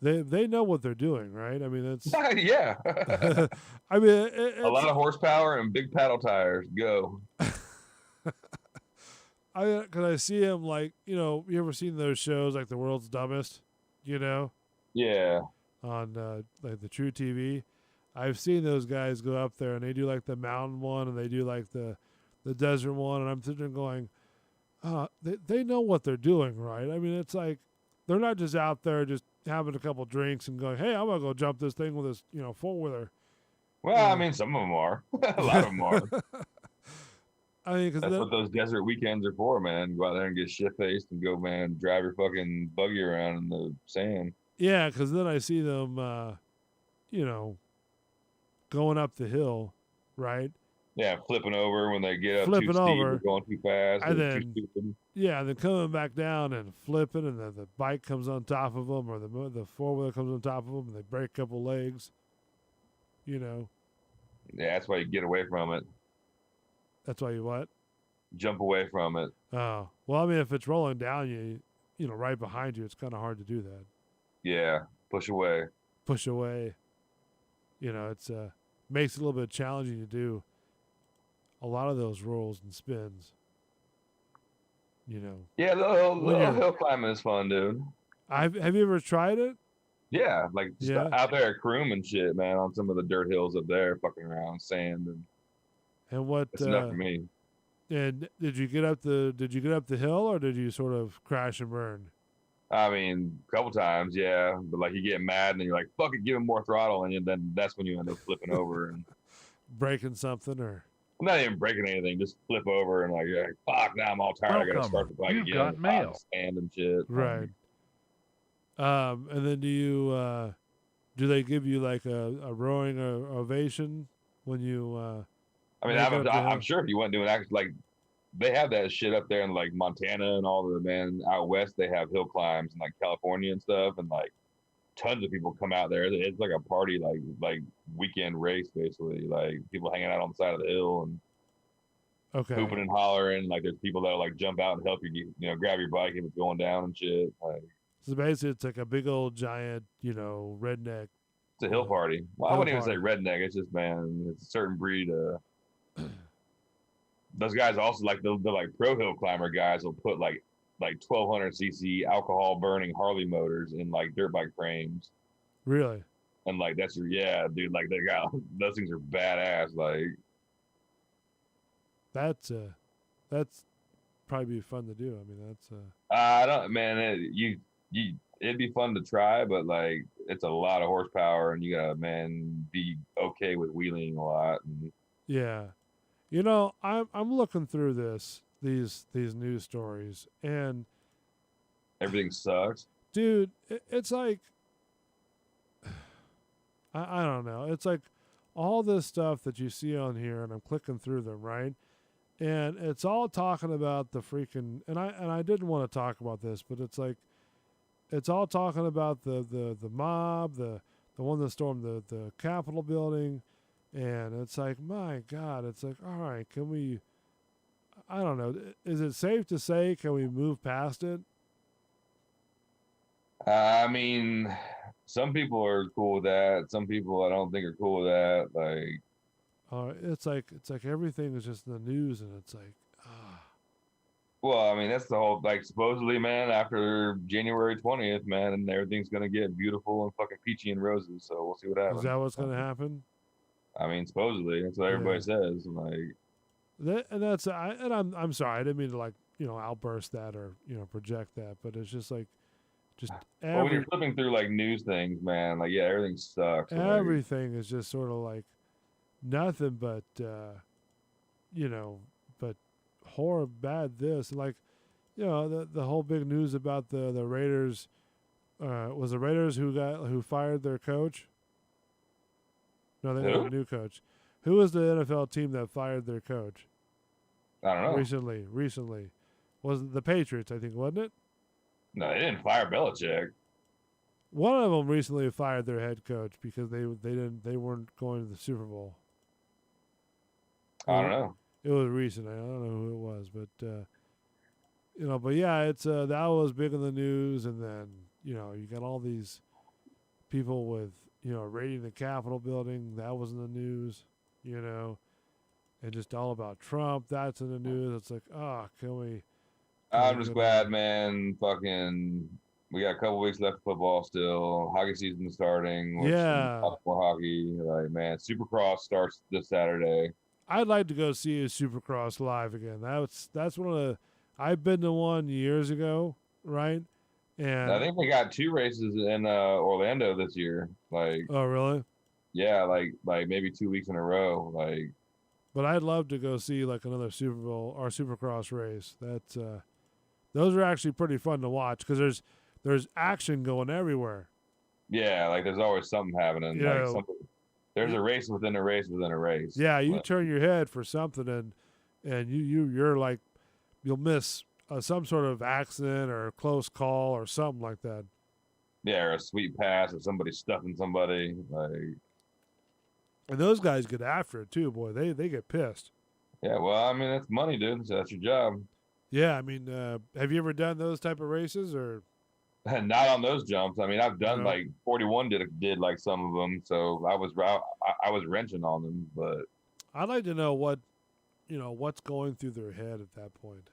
they know what they're doing, right? I mean, that's yeah. I mean, a lot of horsepower and big paddle tires. Go. Because I see him like, you ever seen those shows like The World's Dumbest, Yeah. On like the True TV. I've seen those guys go up there and they do like the mountain one and they do like the desert one, and I'm sitting there going, they know what they're doing, right? I mean, it's like they're not just out there just having a couple drinks and going, hey, I'm gonna go jump this thing with this, 4-wheeler. Well, I mean, some of them are. A lot of them are. I mean, that's what those desert weekends are for, man. Go out there and get shit-faced and go, man, drive your fucking buggy around in the sand. Yeah, because then I see them, going up the hill, right? Yeah, flipping over when they get up flipping too steep over, or going too fast. And then, then coming back down and flipping, and then the bike comes on top of them, or the 4-wheeler comes on top of them, and they break a couple legs, Yeah, that's why you get away from it. That's why you what? Jump away from it. Oh, well, I mean, if it's rolling down you, right behind you, it's kind of hard to do that. Yeah, push away. Push away. It's makes it a little bit challenging to do a lot of those rolls and spins. Yeah, the hill climbing is fun, dude. Have you ever tried it? Yeah, like just out there at Croom and shit, man, on some of the dirt hills up there, fucking around, sand and what? That's enough for me. And did you get up the hill, or did you sort of crash and burn? I mean, a couple times, yeah, but like you get mad and then you're like, "Fuck it, give him more throttle," and then that's when you end up flipping over and breaking something, or not even breaking anything, just flip over and like, fuck, now I'm all tired. I gotta start the bike again. Got mail. Stand and shit. Right. And then do they give you like a rowing ovation when you? I mean, I'm sure if you went to an act like they have that shit up there in like Montana and all the man out west, they have hill climbs in like California and stuff, and like tons of people come out there. It's like a party, like weekend race basically. Like people hanging out on the side of the hill and hooping and hollering. Like there's people that'll like jump out and help you, grab your bike if it's going down and shit. Like so basically, it's like a big old giant, redneck. It's a hill party. Well, I wouldn't even say redneck. It's just it's a certain breed. Those guys also like the like pro hill climber guys will put like 1200cc alcohol burning Harley motors in like dirt bike frames. Really? And like that's dude. Like they got those things are badass. Like that's probably be fun to do. I mean, that's I don't, man. It'd be fun to try, but like it's a lot of horsepower, and you gotta be okay with wheeling a lot. And yeah, I'm looking through these news stories, and everything sucks, dude. It's like I don't know. It's like all this stuff that you see on here, and I'm clicking through them, right? And it's all talking about the freaking and I didn't want to talk about this, but it's like it's all talking about the mob, the one that stormed the Capitol building, and it's like, my God, it's like, all right, can we? I don't know. Is it safe to say, can we move past it? I mean, some people are cool with that. Some people I don't think are cool with that. Like, it's like everything is just in the news, and it's like, Well, I mean, that's the whole, like, supposedly, man, after January 20th, man, and everything's going to get beautiful and fucking peachy and roses. So we'll see what happens. Is that what's going to happen? I mean, supposedly. That's what everybody says. Like, I'm sorry. I didn't mean to, like, outburst that or, project that. But it's just like, when you're flipping through, like, news things, man, like, yeah, everything sucks. Everything is just sort of like nothing but, but horror bad this. Like, the whole big news about the Raiders. Was the Raiders who fired their coach? No, they got a new coach. Who was the NFL team that fired their coach? I don't know. Recently. Was it the Patriots, I think, wasn't it? No, they didn't fire Belichick. One of them recently fired their head coach because they weren't going to the Super Bowl. I don't know. It was recent. I don't know who it was, but but yeah, it's that was big in the news, and then you got all these people with raiding the Capitol building. That was in the news, and just all about Trump. That's in the news. It's like, can we? I'm just glad, man. Fucking, we got a couple weeks left of football still. Hockey season starting. Yeah. More hockey. Like, man, Supercross starts this Saturday. I'd like to go see a Supercross live again. That's one of the. I've been to one years ago, right? And I think we got 2 races in Orlando this year. Like, oh really? Yeah, like maybe 2 weeks in a row. Like, but I'd love to go see like another Super Bowl or Supercross race. That's those are actually pretty fun to watch because there's action going everywhere. Yeah, like there's always something happening. There's a race within a race within a race. Yeah, you turn your head for something and you're like you'll miss some sort of accident or a close call or something like that. Yeah, or a sweet pass or somebody stuffing somebody. Like, and those guys get after it too, boy. They get pissed. Yeah, well, I mean that's money, dude. So that's your job. Yeah, I mean, have you ever done those type of races or? Not on those jumps. I mean, I've done like 41 did like some of them, so I was wrenching on them. But I'd like to know what's going through their head at that point.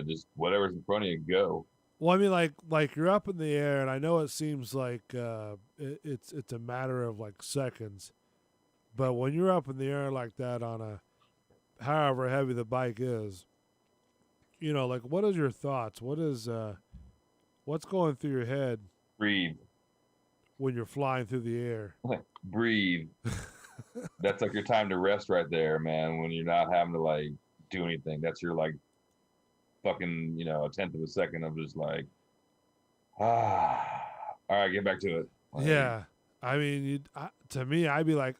Just whatever's in front of you, go. Well, I mean, like you're up in the air, and I know it seems like it's a matter of like seconds, but when you're up in the air like that on a however heavy the bike is, you know, like what is your thoughts? What's going through your head Breathe. when you're flying through the air? Breathe. That's like your time to rest right there, man. When you're not having to like do anything, that's your like fucking, you know, a tenth of a second of just like, all right, get back to it. Like, Yeah, I mean, to me, I'd be like,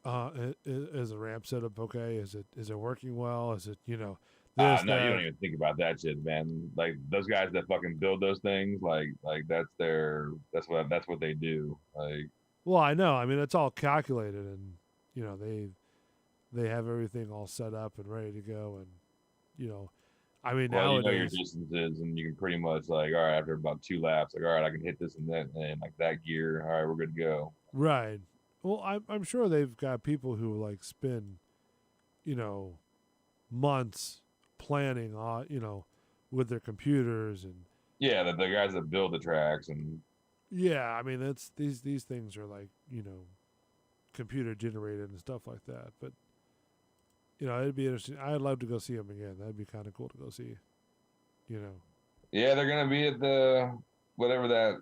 is the ramp setup okay? Is it working well? Is it, you know, this? no, you don't even think about that shit, man. Like those guys that fucking build those things, like that's what they do. Like, well, I know. I mean, it's all calculated, and you know, they have everything all set up and ready to go, and you know, I mean, well, you know your nowadays, distances, and you can pretty much like, all right, after about 2 laps, like, all right, I can hit this and that, and like that gear. All right, we're good to go. right? Well, I'm sure they've got people who like spend, you know, months planning on, you know, with their computers and Yeah, the guys that build the tracks and yeah, I mean, it's these things are like, you know, computer generated and stuff like that. But you know, it'd be interesting. I'd love to go see them again. That'd be kind of cool to go see. You know. yeah, they're gonna be at the whatever that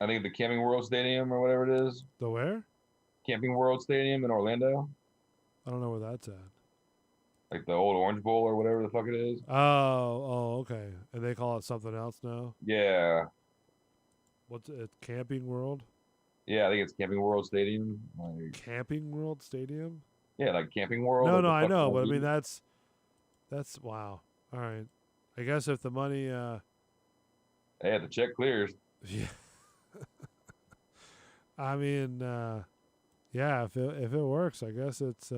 I think the Camping World Stadium or whatever it is. The where? Camping World Stadium in Orlando, I don't know where that's at. like the old Orange Bowl or whatever the fuck it is. Oh, okay. And they call it something else now. Yeah, What's it? Camping World? yeah, I think it's Camping World Stadium. Like, Camping World Stadium? yeah, like Camping World. No, like no, the I fucking know, but I movie. mean that's wow. All right. I guess if the money, Hey, the check clears. yeah. I mean, yeah, if it works, I guess it's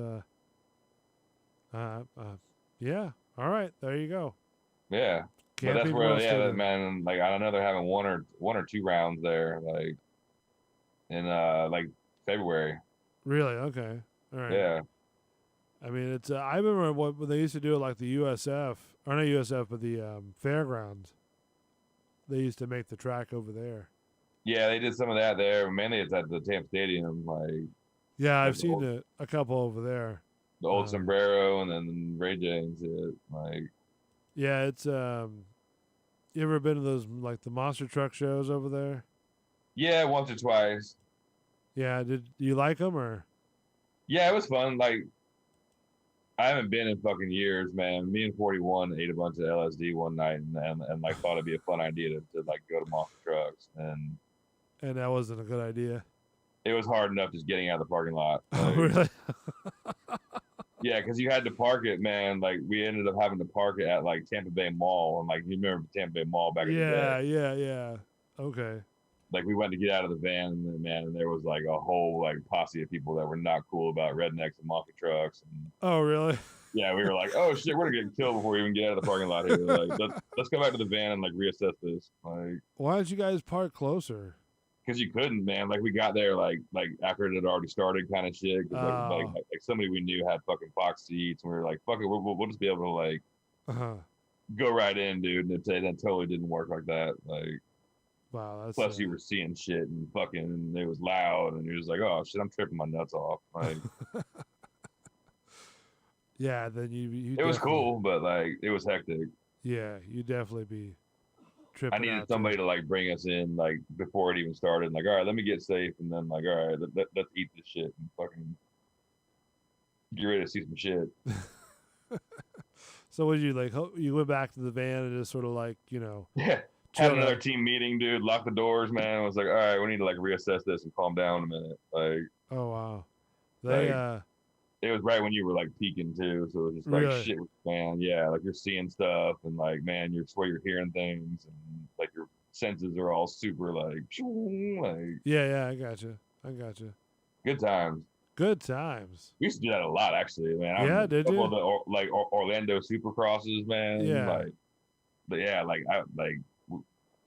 yeah. All right, there you go. Yeah, but that's Camping where World yeah, Stadium. man. Like I know they're having one or two rounds there, like in like February. Really? Okay. All right. Yeah, I mean, it's. I remember when they used to do it like the USF, or not USF, but the fairgrounds. They used to make the track over there. yeah, they did some of that there. Mainly it's at the Tampa Stadium, like Yeah, I've the seen old, a couple over there. the old sombrero and then Ray J and shit. Like, Yeah, it's. You ever been to those like the monster truck shows over there? yeah, once or twice. Yeah, do you like them or? Yeah, it was fun. Like, I haven't been in fucking years, man. Me and 41 ate a bunch of LSD one night and like thought it'd be a fun idea to like go to monster trucks, and And that wasn't a good idea. it was hard enough just getting out of the parking lot. Oh, Like, really? yeah, because you had to park it, man. Like we ended up having to park it at like Tampa Bay Mall, and like you remember Tampa Bay Mall back in the day. Yeah. Okay. Like we went to get out of the van, and then, man, and there was like a whole like posse of people that were not cool about rednecks and monster trucks, and Oh, really? yeah, we were like, oh shit, we're gonna get killed before we even get out of the parking lot here. Like let's go back to the van and like reassess this, like Why don't you guys park closer? because you couldn't, man. Like we got there like after it had already started, kind of shit. 'Cause, Oh. like somebody we knew had fucking box seats, and we were like, fuck it, we'll just be able to like Uh-huh. go right in, dude. And that totally didn't work like that. Like. Wow, that's. Plus, you were seeing shit and fucking, and it was loud, and you're just like, oh shit, I'm tripping my nuts off. Like, Yeah, then you. it was definitely- cool, but like, it was hectic. Yeah, you definitely be tripping. I needed out somebody too. to like bring us in, like before it even started. Like, all right, let me get safe, and then like, all right, let's eat this shit and fucking get ready to see some shit. So would you like? You went back to the van and just sort of like Yeah. chill Had another out. team meeting, dude. Locked the doors, man. Was like, all right, we need to like reassess this and calm down a minute. Like, Oh wow, they Like, it was right when you were like peaking too, so it was just like Really? shit, man. Yeah, like you're seeing stuff, and like, man, you're swear you're hearing things, and like your senses are all super like yeah, I got you. good times. Good times. We used to do that a lot, actually, man. Yeah, did couple you? of the like Orlando Supercrosses, man. Yeah. Like, but yeah, like I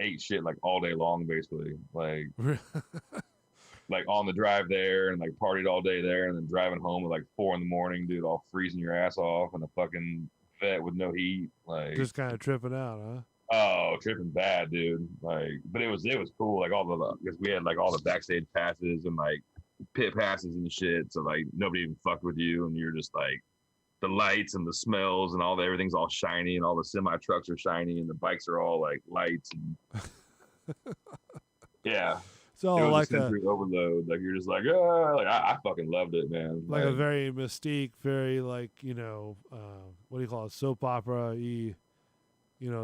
ate shit like all day long, basically. Like on the drive there, and like partied all day there, and then driving home at like 4 a.m, dude, all freezing your ass off in a fucking vet with no heat. Like, Just kind of tripping out, huh? Oh, tripping bad, dude. Like, but it was cool. Like because we had like all the backstage passes and like pit passes and shit. So like nobody even fucked with you, and you're just like the lights and the smells and everything's all shiny, and all the semi trucks are shiny, and the bikes are all like lights and yeah. So It was like a sensory overload. Like you're just like, ah, like I fucking loved it, man. like a very mystique, very like what do you call it, soap opera y,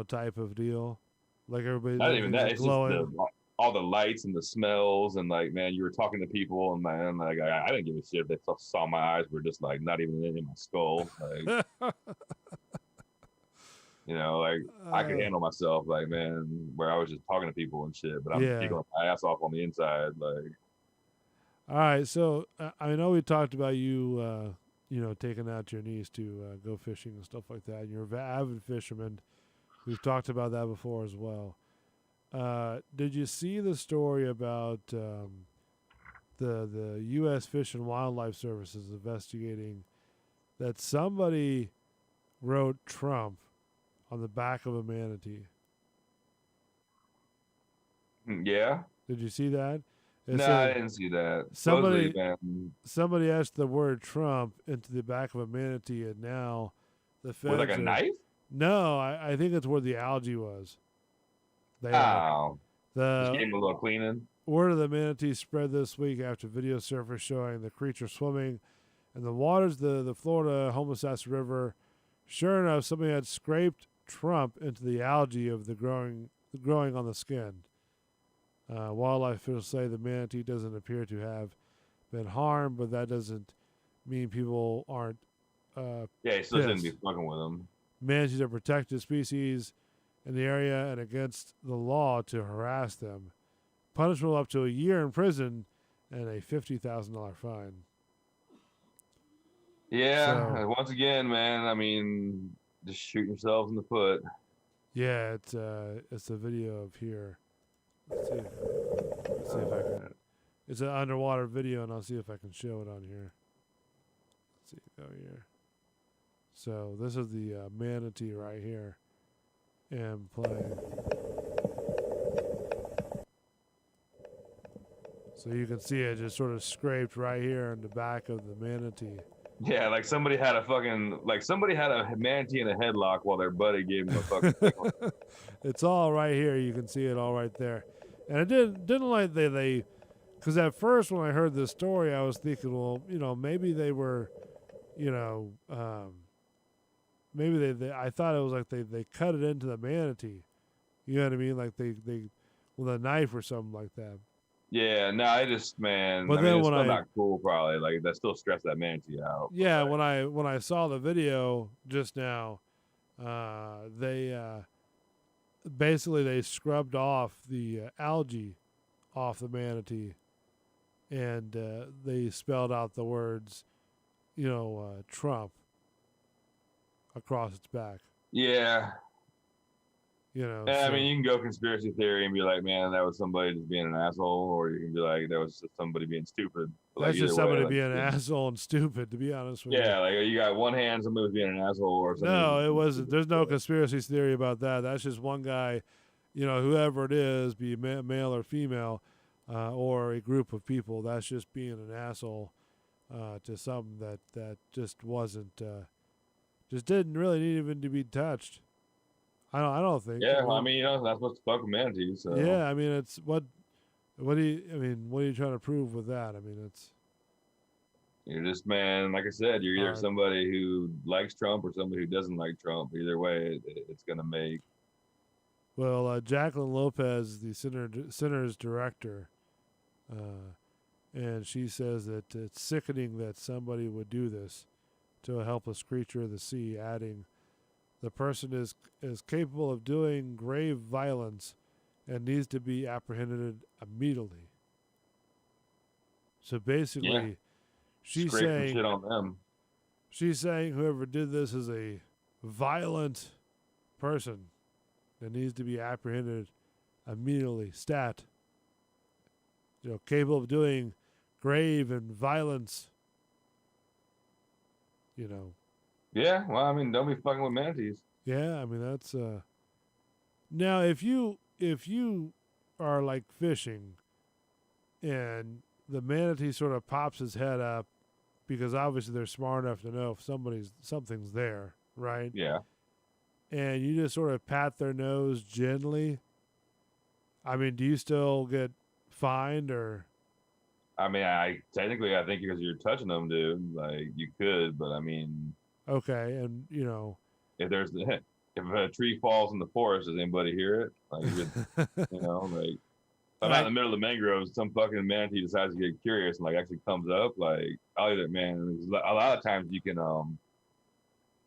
type of deal. Like everybody, not even that. It's glowing. just all the lights and the smells, and like, man, you were talking to people, and man, like I didn't give a shit if they saw my eyes were just like not even in my skull. Like, like I could handle myself. Like, man, where I was just talking to people and shit, but I'm giggling my ass off on the inside. Like, all right, so I know we talked about you, taking out your niece to go fishing and stuff like that. And you're an avid fisherman. We've talked about that before as well. Did you see the story about the U.S. Fish and Wildlife Services investigating that somebody wrote Trump on the back of a manatee? yeah. Did you see that? No, I didn't see that. Somebody etched the word Trump into the back of a manatee, and now the feds with like a knife. No, I think it's where the algae was. Just The gave him a little cleaning. word of the manatee spread this week after video surfaced showing the creature swimming in the waters of the Florida Homosassa River. Sure enough, somebody had scraped Trump into the algae of the growing on the skin. Wildlife officials say the manatee doesn't appear to have been harmed, but that doesn't mean people aren't. Yeah, he still shouldn't be fucking with them. Manatees are protected species in the area and against the law to harass them. Punishment up to a year in prison and a $50,000 fine. Yeah, so, once again, man, I mean, just shooting yourselves in the foot. Yeah, it's a video of here. Let's see if I can. It's an underwater video, and I'll see if I can show it on here. Let's see, go here. So this is the manatee right here, and playing. So you can see it just sort of scraped right here in the back of the manatee. Yeah, like somebody had a manatee in a headlock while their buddy gave him a fucking. It's all right here. You can see it all right there. And it didn't like they because at first when I heard this story, I was thinking, well, maybe they were, maybe they I thought it was like they cut it into the manatee. You know what I mean? Like they with a knife or something like that. Yeah, no, I just, man. But then it's still not cool, probably. Like that still stressed that manatee out. Yeah, like, when I saw the video just now, they basically they scrubbed off the algae off the manatee, and they spelled out the words, Trump across its back. Yeah. I mean, you can go conspiracy theory and be like, man, that was somebody just being an asshole, or you can be like, that was just somebody being stupid. But that's just somebody being an asshole and stupid, to be honest with you. Yeah, like you got one hand, somebody was being an asshole or something. No, it wasn't. There's no conspiracy theory about that. That's just one guy, whoever it is, be male or female, or a group of people. That's just being an asshole to something that just wasn't, just didn't really need even to be touched. I don't think. Yeah, I mean, you're not supposed to fuck with manatees. So. Yeah, I mean, it's what are you trying to prove with that? I mean, you're just, man, like I said, you're either somebody who likes Trump or somebody who doesn't like Trump. Either way, it's gonna make. Well, Jacqueline Lopez, the Center's director, and she says that it's sickening that somebody would do this to a helpless creature of the sea, adding, the person is capable of doing grave violence and needs to be apprehended immediately. So basically, she's saying shit on them. She's saying whoever did this is a violent person that needs to be apprehended immediately. Stat. Capable of doing grave and violence. Yeah, well, I mean, don't be fucking with manatees. Yeah, I mean, that's Now, if you are like fishing, and the manatee sort of pops his head up, because obviously they're smart enough to know if something's there, right? Yeah. And you just sort of pat their nose gently. I mean, do you still get fined or? I mean, I technically, I think because you're touching them, dude, like you could, but I mean, Okay, and if there's if a tree falls in the forest, does anybody hear it? Like, like if I'm out in the middle of the mangroves, some fucking manatee decides to get curious and like actually comes up, like I'll either, man, a lot of times you can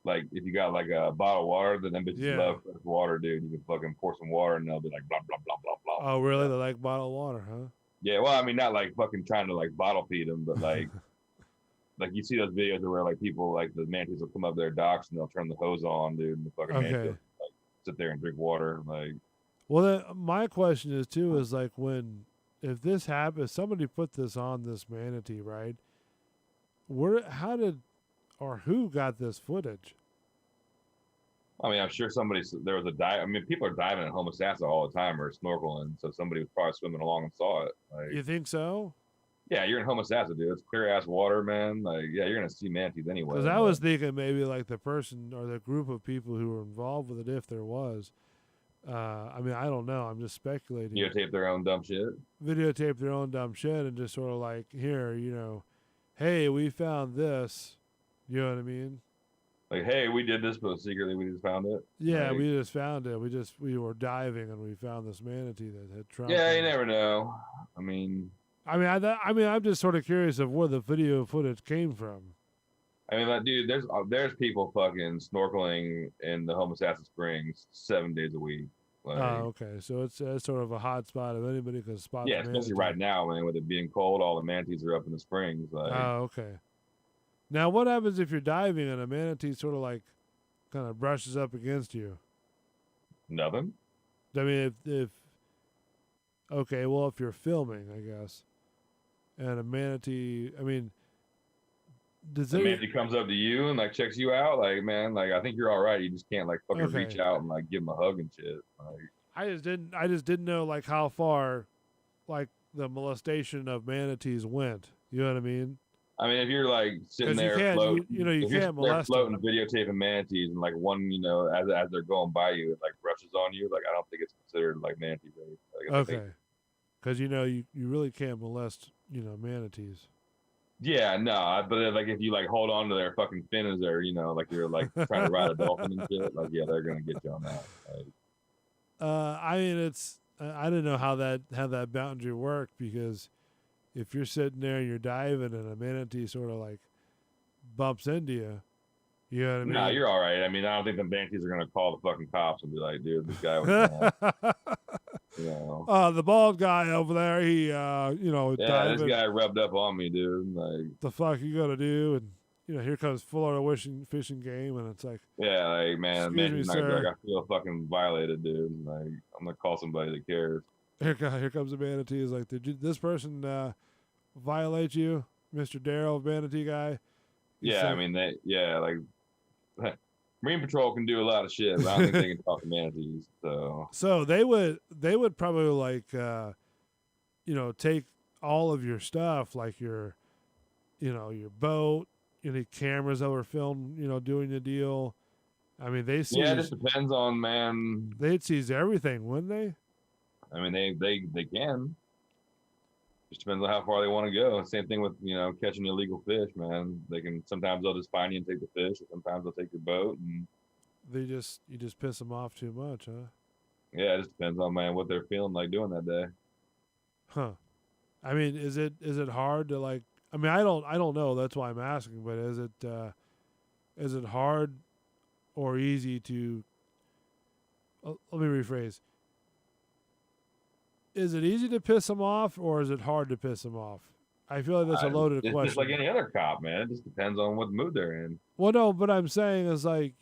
like if you got like a bottle of water, then them bitches love fresh water, dude. You can fucking pour some water and they'll be like blah blah blah blah blah. Oh, really? They like bottled water, huh? Yeah, well, I mean, not like fucking trying to like bottle feed them, but like, like you see those videos where like people like the manatees will come up their docks and they'll turn the hose on, dude, and the fucking manatee will, like sit there and drink water, like. Well, then, my question is too is like if this happens, somebody put this on this manatee, right? How did or who got this footage? I mean, I'm sure there was a dive. I mean, people are diving in Homosassa all the time or snorkeling, so somebody was probably swimming along and saw it. Like, you think so? Yeah, you're in Homosassa, dude. It's clear ass water, man. Like, yeah, you're gonna see manatees anyway. Because I was thinking maybe like the person or the group of people who were involved with it, if there was. I mean, I don't know. I'm just speculating. Videotape their own dumb shit. Videotape their own dumb shit and just sort of like, here, hey, we found this. You know what I mean? Like, hey, we did this, but secretly we just found it. Yeah, like, we just found it. We were diving and we found this manatee that had Trump. Yeah, you never know. I mean, I'm just sort of curious of where the video footage came from. I mean, like, dude, there's people fucking snorkeling in the Homosassa Springs 7 days a week. Like, oh, okay. So it's sort of a hot spot if anybody can spot. Yeah, especially right now, man, with it being cold, all the manatees are up in the springs. Like, oh, okay. Now, what happens if you're diving and a manatee sort of like kind of brushes up against you? Nothing. I mean, if okay, well, if you're filming, I guess, and a manatee, I mean, does the manatee comes up to you and like checks you out, like, man, like, I think you're all right. You just can't like fucking reach out and like give him a hug and shit. Like, I just didn't know like how far, like the molestation of manatees went. You know what I mean? I mean, if you're like sitting there floating, you can't molest floating, videotaping manatees, and like one, as they're going by you, it like brushes on you. Like, I don't think it's considered like manatee rape. Like, okay, because you really can't molest manatees. Yeah, no, but like if you like hold on to their fucking fin as they're like you're like trying to ride a dolphin and shit, like yeah, they're gonna get you on that. Like, I mean, I didn't know how that boundary worked, because if you're sitting there and you're diving and a manatee sort of like bumps into you, you know what I mean? No, you're all right. I mean, I don't think the manatees are gonna call the fucking cops and be like, dude, this guy was. The bald guy over there, he yeah, diving. This guy rubbed up on me, dude. Like, the fuck you gonna do? And here comes Florida fishing game, and it's like, yeah, like, man, me, sir. Like, I feel fucking violated, dude. Like, I'm gonna call somebody that cares. Here comes the manatee. Is like, did this person violate you, Mr. Daryl, manatee guy? Yeah, I mean, like Marine Patrol can do a lot of shit, but I don't think they can talk to manatees. So they would probably like take all of your stuff, like your your boat, any cameras that were filmed, doing the deal. I mean, they seize, yeah, it just depends on, man. They'd seize everything, wouldn't they? I mean, they can. Just depends on how far they want to go. Same thing with catching illegal fish, man. Sometimes they'll just find you and take the fish, or sometimes they'll take your boat and you just piss them off too much, huh? Yeah, it just depends on, man, what they're feeling like doing that day. Huh. I mean, is it hard to like? I mean, I don't know. That's why I'm asking. But is it hard or easy to? Let me rephrase. Is it easy to piss them off, or is it hard to piss them off? I feel like that's a loaded question. It's just like any other cop, man. It just depends on what mood they're in. Well, no, but I'm saying is like,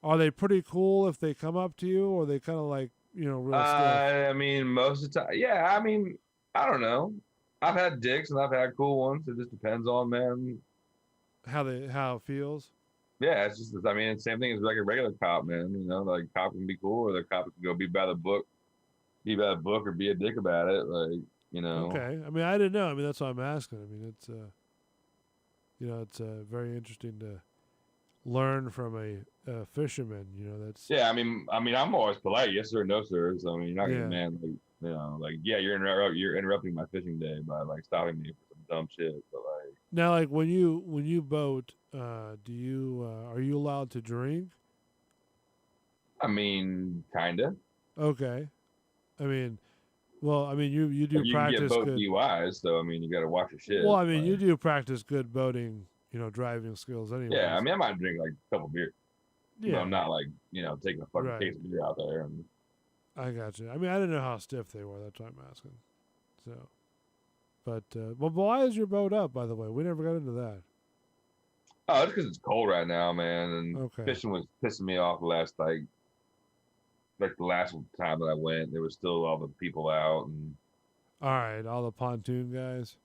are they pretty cool if they come up to you, or are they kind of like, real stiff? I mean, most of the time, yeah. I mean, I don't know. I've had dicks and I've had cool ones. It just depends on, man, how it feels. Yeah, it's just, I mean, it's the same thing as like a regular cop, man. You know, like cop can be cool, or the cop can go be by the book, or be a dick about it. Like, you know. Okay. I mean, I didn't know. I mean, that's why I'm asking. I mean, it's it's very interesting to learn from a fisherman. You know, that's Yeah, I mean, I'm always polite. Yes sir, no sir. So I mean, you're not gonna, yeah. man, like, you know, like, yeah, you're interrupting my fishing day by like stopping me for some dumb shit. But like, Now, like when you boat, do you are you allowed to drink? I mean, kinda. Okay. I mean, well, I mean you do Like, you can get practice boat good. DUIs, so I mean, you got to watch your shit. Well, I mean you Like, do practice good boating, driving skills yeah, I anyways. mean, I might drink like a couple beers, but Yeah. I'm not like, taking a fucking Right. case of beer out there. And I got you. I mean, I didn't know how stiff they were. That's why I'm asking. So, but why is your boat up? By the way, we never got into that. oh, it's because it's cold right now, man, and Okay. fishing was pissing me off like the last time that I went. There was still all the people out, and All right, all the pontoon guys.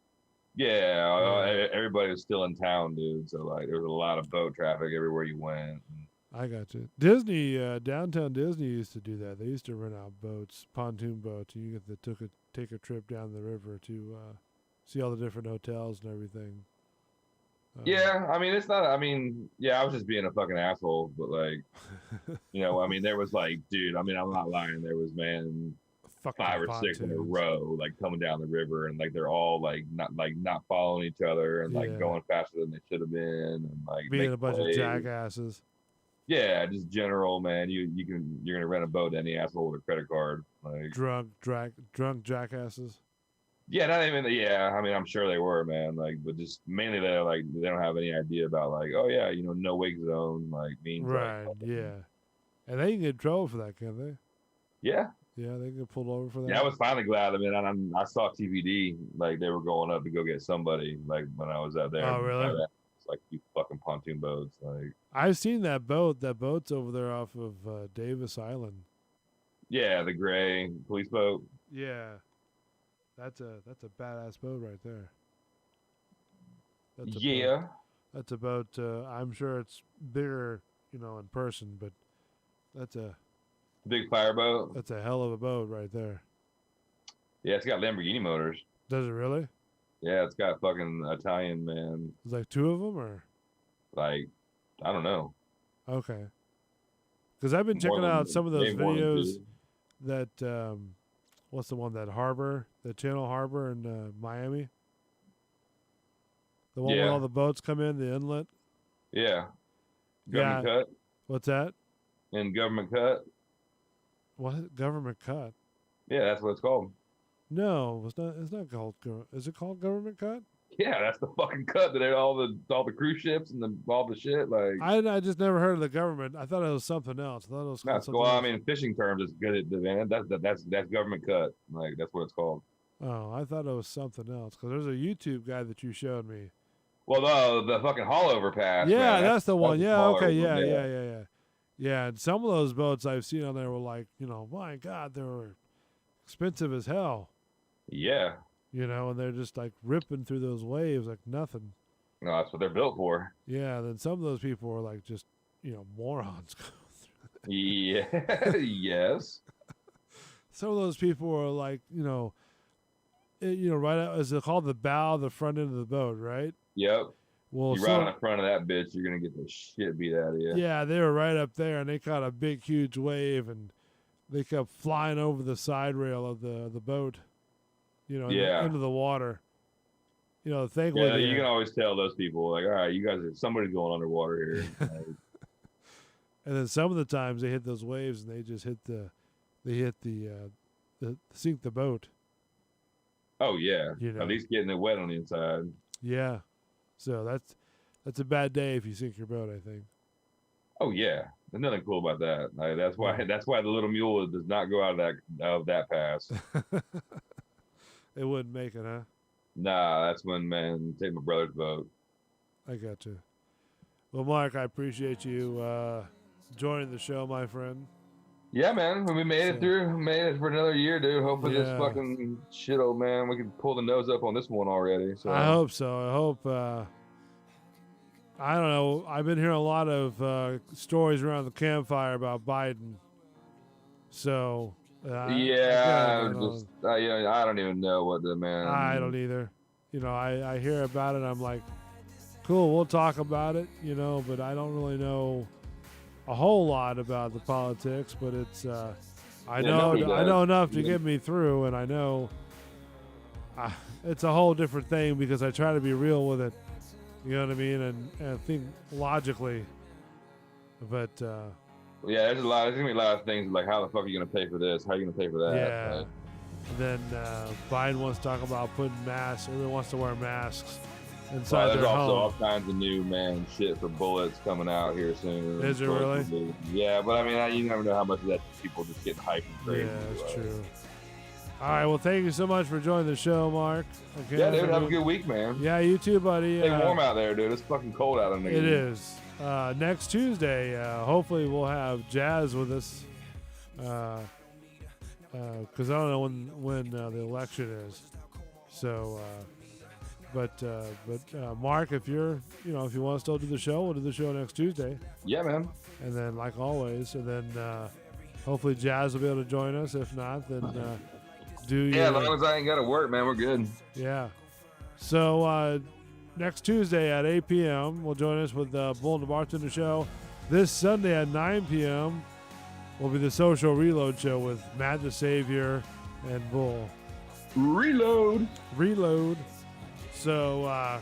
yeah, Yeah. everybody was still in town, dude. So like, there was a lot of boat traffic everywhere you went. I got you. Disney, downtown Disney used to do that. They used to rent out boats, pontoon boats. And you get to take a trip down the river to see all the different hotels and everything. Yeah, I mean, it's not. I mean, yeah, I was just being a fucking asshole, but like, I mean, there was like, dude. I mean, I'm not lying. There was, man, Fucking 5 or 6 in a pontoons. row, like coming down the river, and like they're all not following each other, and like Yeah. going faster than they should have been, and like Being making a bunch waves. of jackasses. Yeah, just general, man. You're gonna rent a boat to any asshole with a credit card, like. Drunk jackasses. Yeah, not even. Yeah, I mean, I'm sure they were, man. Like, but just mainly they're like, they don't have any idea about like, oh yeah, no wake zone like means Right, like, yeah. And they can get in trouble for that, can't they? yeah. Yeah, they can get pulled over for that. Yeah, I was finally glad. I mean, I saw TVD, like they were going up to go get somebody, like when I was out there. Oh, really? It's like, you fucking pontoon boats, like. I've seen that boat. That boat's over there off of Davis Island. Yeah, the gray police boat. Yeah. That's a badass boat right there. Yeah. That's a boat. I'm sure it's bigger, in person, but that's a Big fireboat. that's a hell of a boat right there. Yeah, it's got Lamborghini motors. Does it really? Yeah, it's got fucking Italian, man. There's like 2 of them, or Like, I don't know. okay. Because I've been checking out some of those More than videos two. that what's the one, that harbor, the Channel Harbor in Miami? The one where all the boats come in, the inlet. Yeah. Government cut. What's that? And government cut. What, government cut? Yeah, that's what it's called. No, it's not. It's not called. Is it called government cut? Yeah, that's the fucking cut that all the cruise ships and all the shit. Like, I just never heard of the government. I thought it was something else. I thought it was called that's something well, I else. mean, fishing terms is good, man. That's government cut. Like, that's what it's called. Oh, I thought it was something else because there's a YouTube guy that you showed me. Well, the fucking haul overpass. Yeah, man, that's the one. Yeah, smaller okay, one, yeah. Yeah, and some of those boats I've seen on there were like, my God, they were expensive as hell. Yeah. And they're just like ripping through those waves like nothing. No, that's what they're built for. Yeah, then some of those people were like just, morons. Yeah. Yes. Some of those people were like, right out, is it called the bow, the front end of the boat, right? Yep. Well, You ride on the front of that bitch, you're gonna get the shit beat out of you. yeah, they were right up there, and they caught a big, huge wave, and they kept flying over the side rail of the boat, into the water. Thankfully, Yeah, you can always tell those people, like, all right, you guys somebody's going underwater here. Like, and then some of the times they hit those waves, and they just hit the sink the boat. oh yeah, at least getting it wet on the inside. Yeah, so that's a bad day if you sink your boat, I think. Oh yeah, there's nothing cool about that. Like, that's why the little mule does not go out of that pass. It wouldn't make it, huh? Nah, that's when, man, take my brother's boat. I got you. Well, Mark, I appreciate you joining the show, my friend. Yeah, man, we made it through. Made it for another year, dude. Hopefully this fucking shit, old man, we can pull the nose up on this one already. So I hope so. I don't know. I've been hearing a lot of stories around the campfire about Biden. So, yeah, again, I don't even know what the man. I don't either. I hear about it. I'm like, cool, we'll talk about it, but I don't really know a whole lot about the politics, but it's, I know enough to get me through, and I know it's a whole different thing because I try to be real with it. You know what I mean? And think logically. But yeah, there's gonna be a lot of things like how the fuck are you gonna pay for this? How are you gonna pay for that? Yeah. Like, then Biden wants to talk about putting masks. Everyone wants to wear masks inside there's their also home. all kinds of new shit for bullets coming out here soon. Is it really? Yeah, but I mean, you never know how much of that people just getting hyped and crazy. Yeah, that's true. All right, well, thank you so much for joining the show, Mark. Okay, yeah, dude, have a good week, man. Yeah, you too, buddy. Stay warm out there, dude. It's fucking cold out in there. It is. Next Tuesday, hopefully we'll have Jazz with us. Because I don't know when the election is. So, but Mark, if you want to still do the show, we'll do the show next Tuesday. Yeah, man. And then, like always, hopefully Jazz will be able to join us. If not, then as long as I ain't got to work, man, we're good. Yeah. So next Tuesday at 8 p.m., we'll join us with Bull and the Bartender Show. This Sunday at 9 p.m. will be the Social Reload Show with Matt the Savior and Bull. Reload. So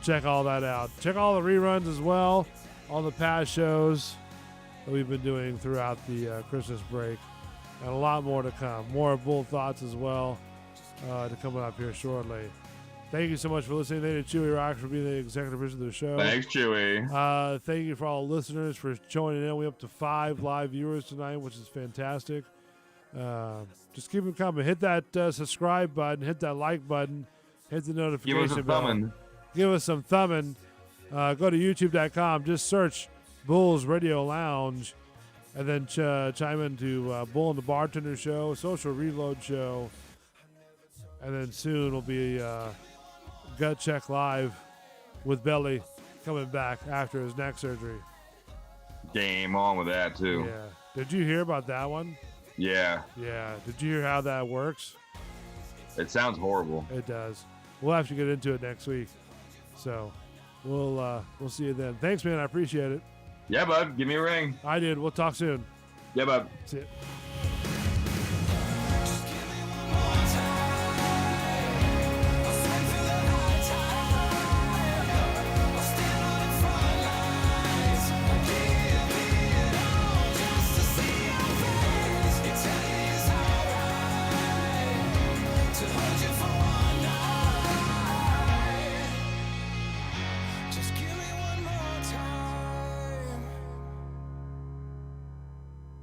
check all that out. Check all the reruns as well, all the past shows that we've been doing throughout the Christmas break. And a lot more to come. More Bull Thoughts as well to come up here shortly. Thank you so much for listening. Thank you to Chewy Rocks for being the executive producer of the show. Thanks, Chewy. Thank you for all the listeners for joining in. We're up to 5 live viewers tonight, which is fantastic. Just keep them coming. Hit that subscribe button. Hit that like button. Hit the notification bell. Give us some thumbing. Go to youtube.com. Just search Bull's Radio Lounge. And then chime into Bull and the Bartender Show, Social Reload Show. And then soon will be Gut Check Live with Belly coming back after his neck surgery. Game on with that, too. Yeah. Did you hear about that one? Yeah. Yeah. Did you hear how that works? It sounds horrible. It does. We'll have to get into it next week. So we'll see you then. Thanks, man. I appreciate it. Yeah, bud. Give me a ring. I did. We'll talk soon. Yeah, bud. See ya.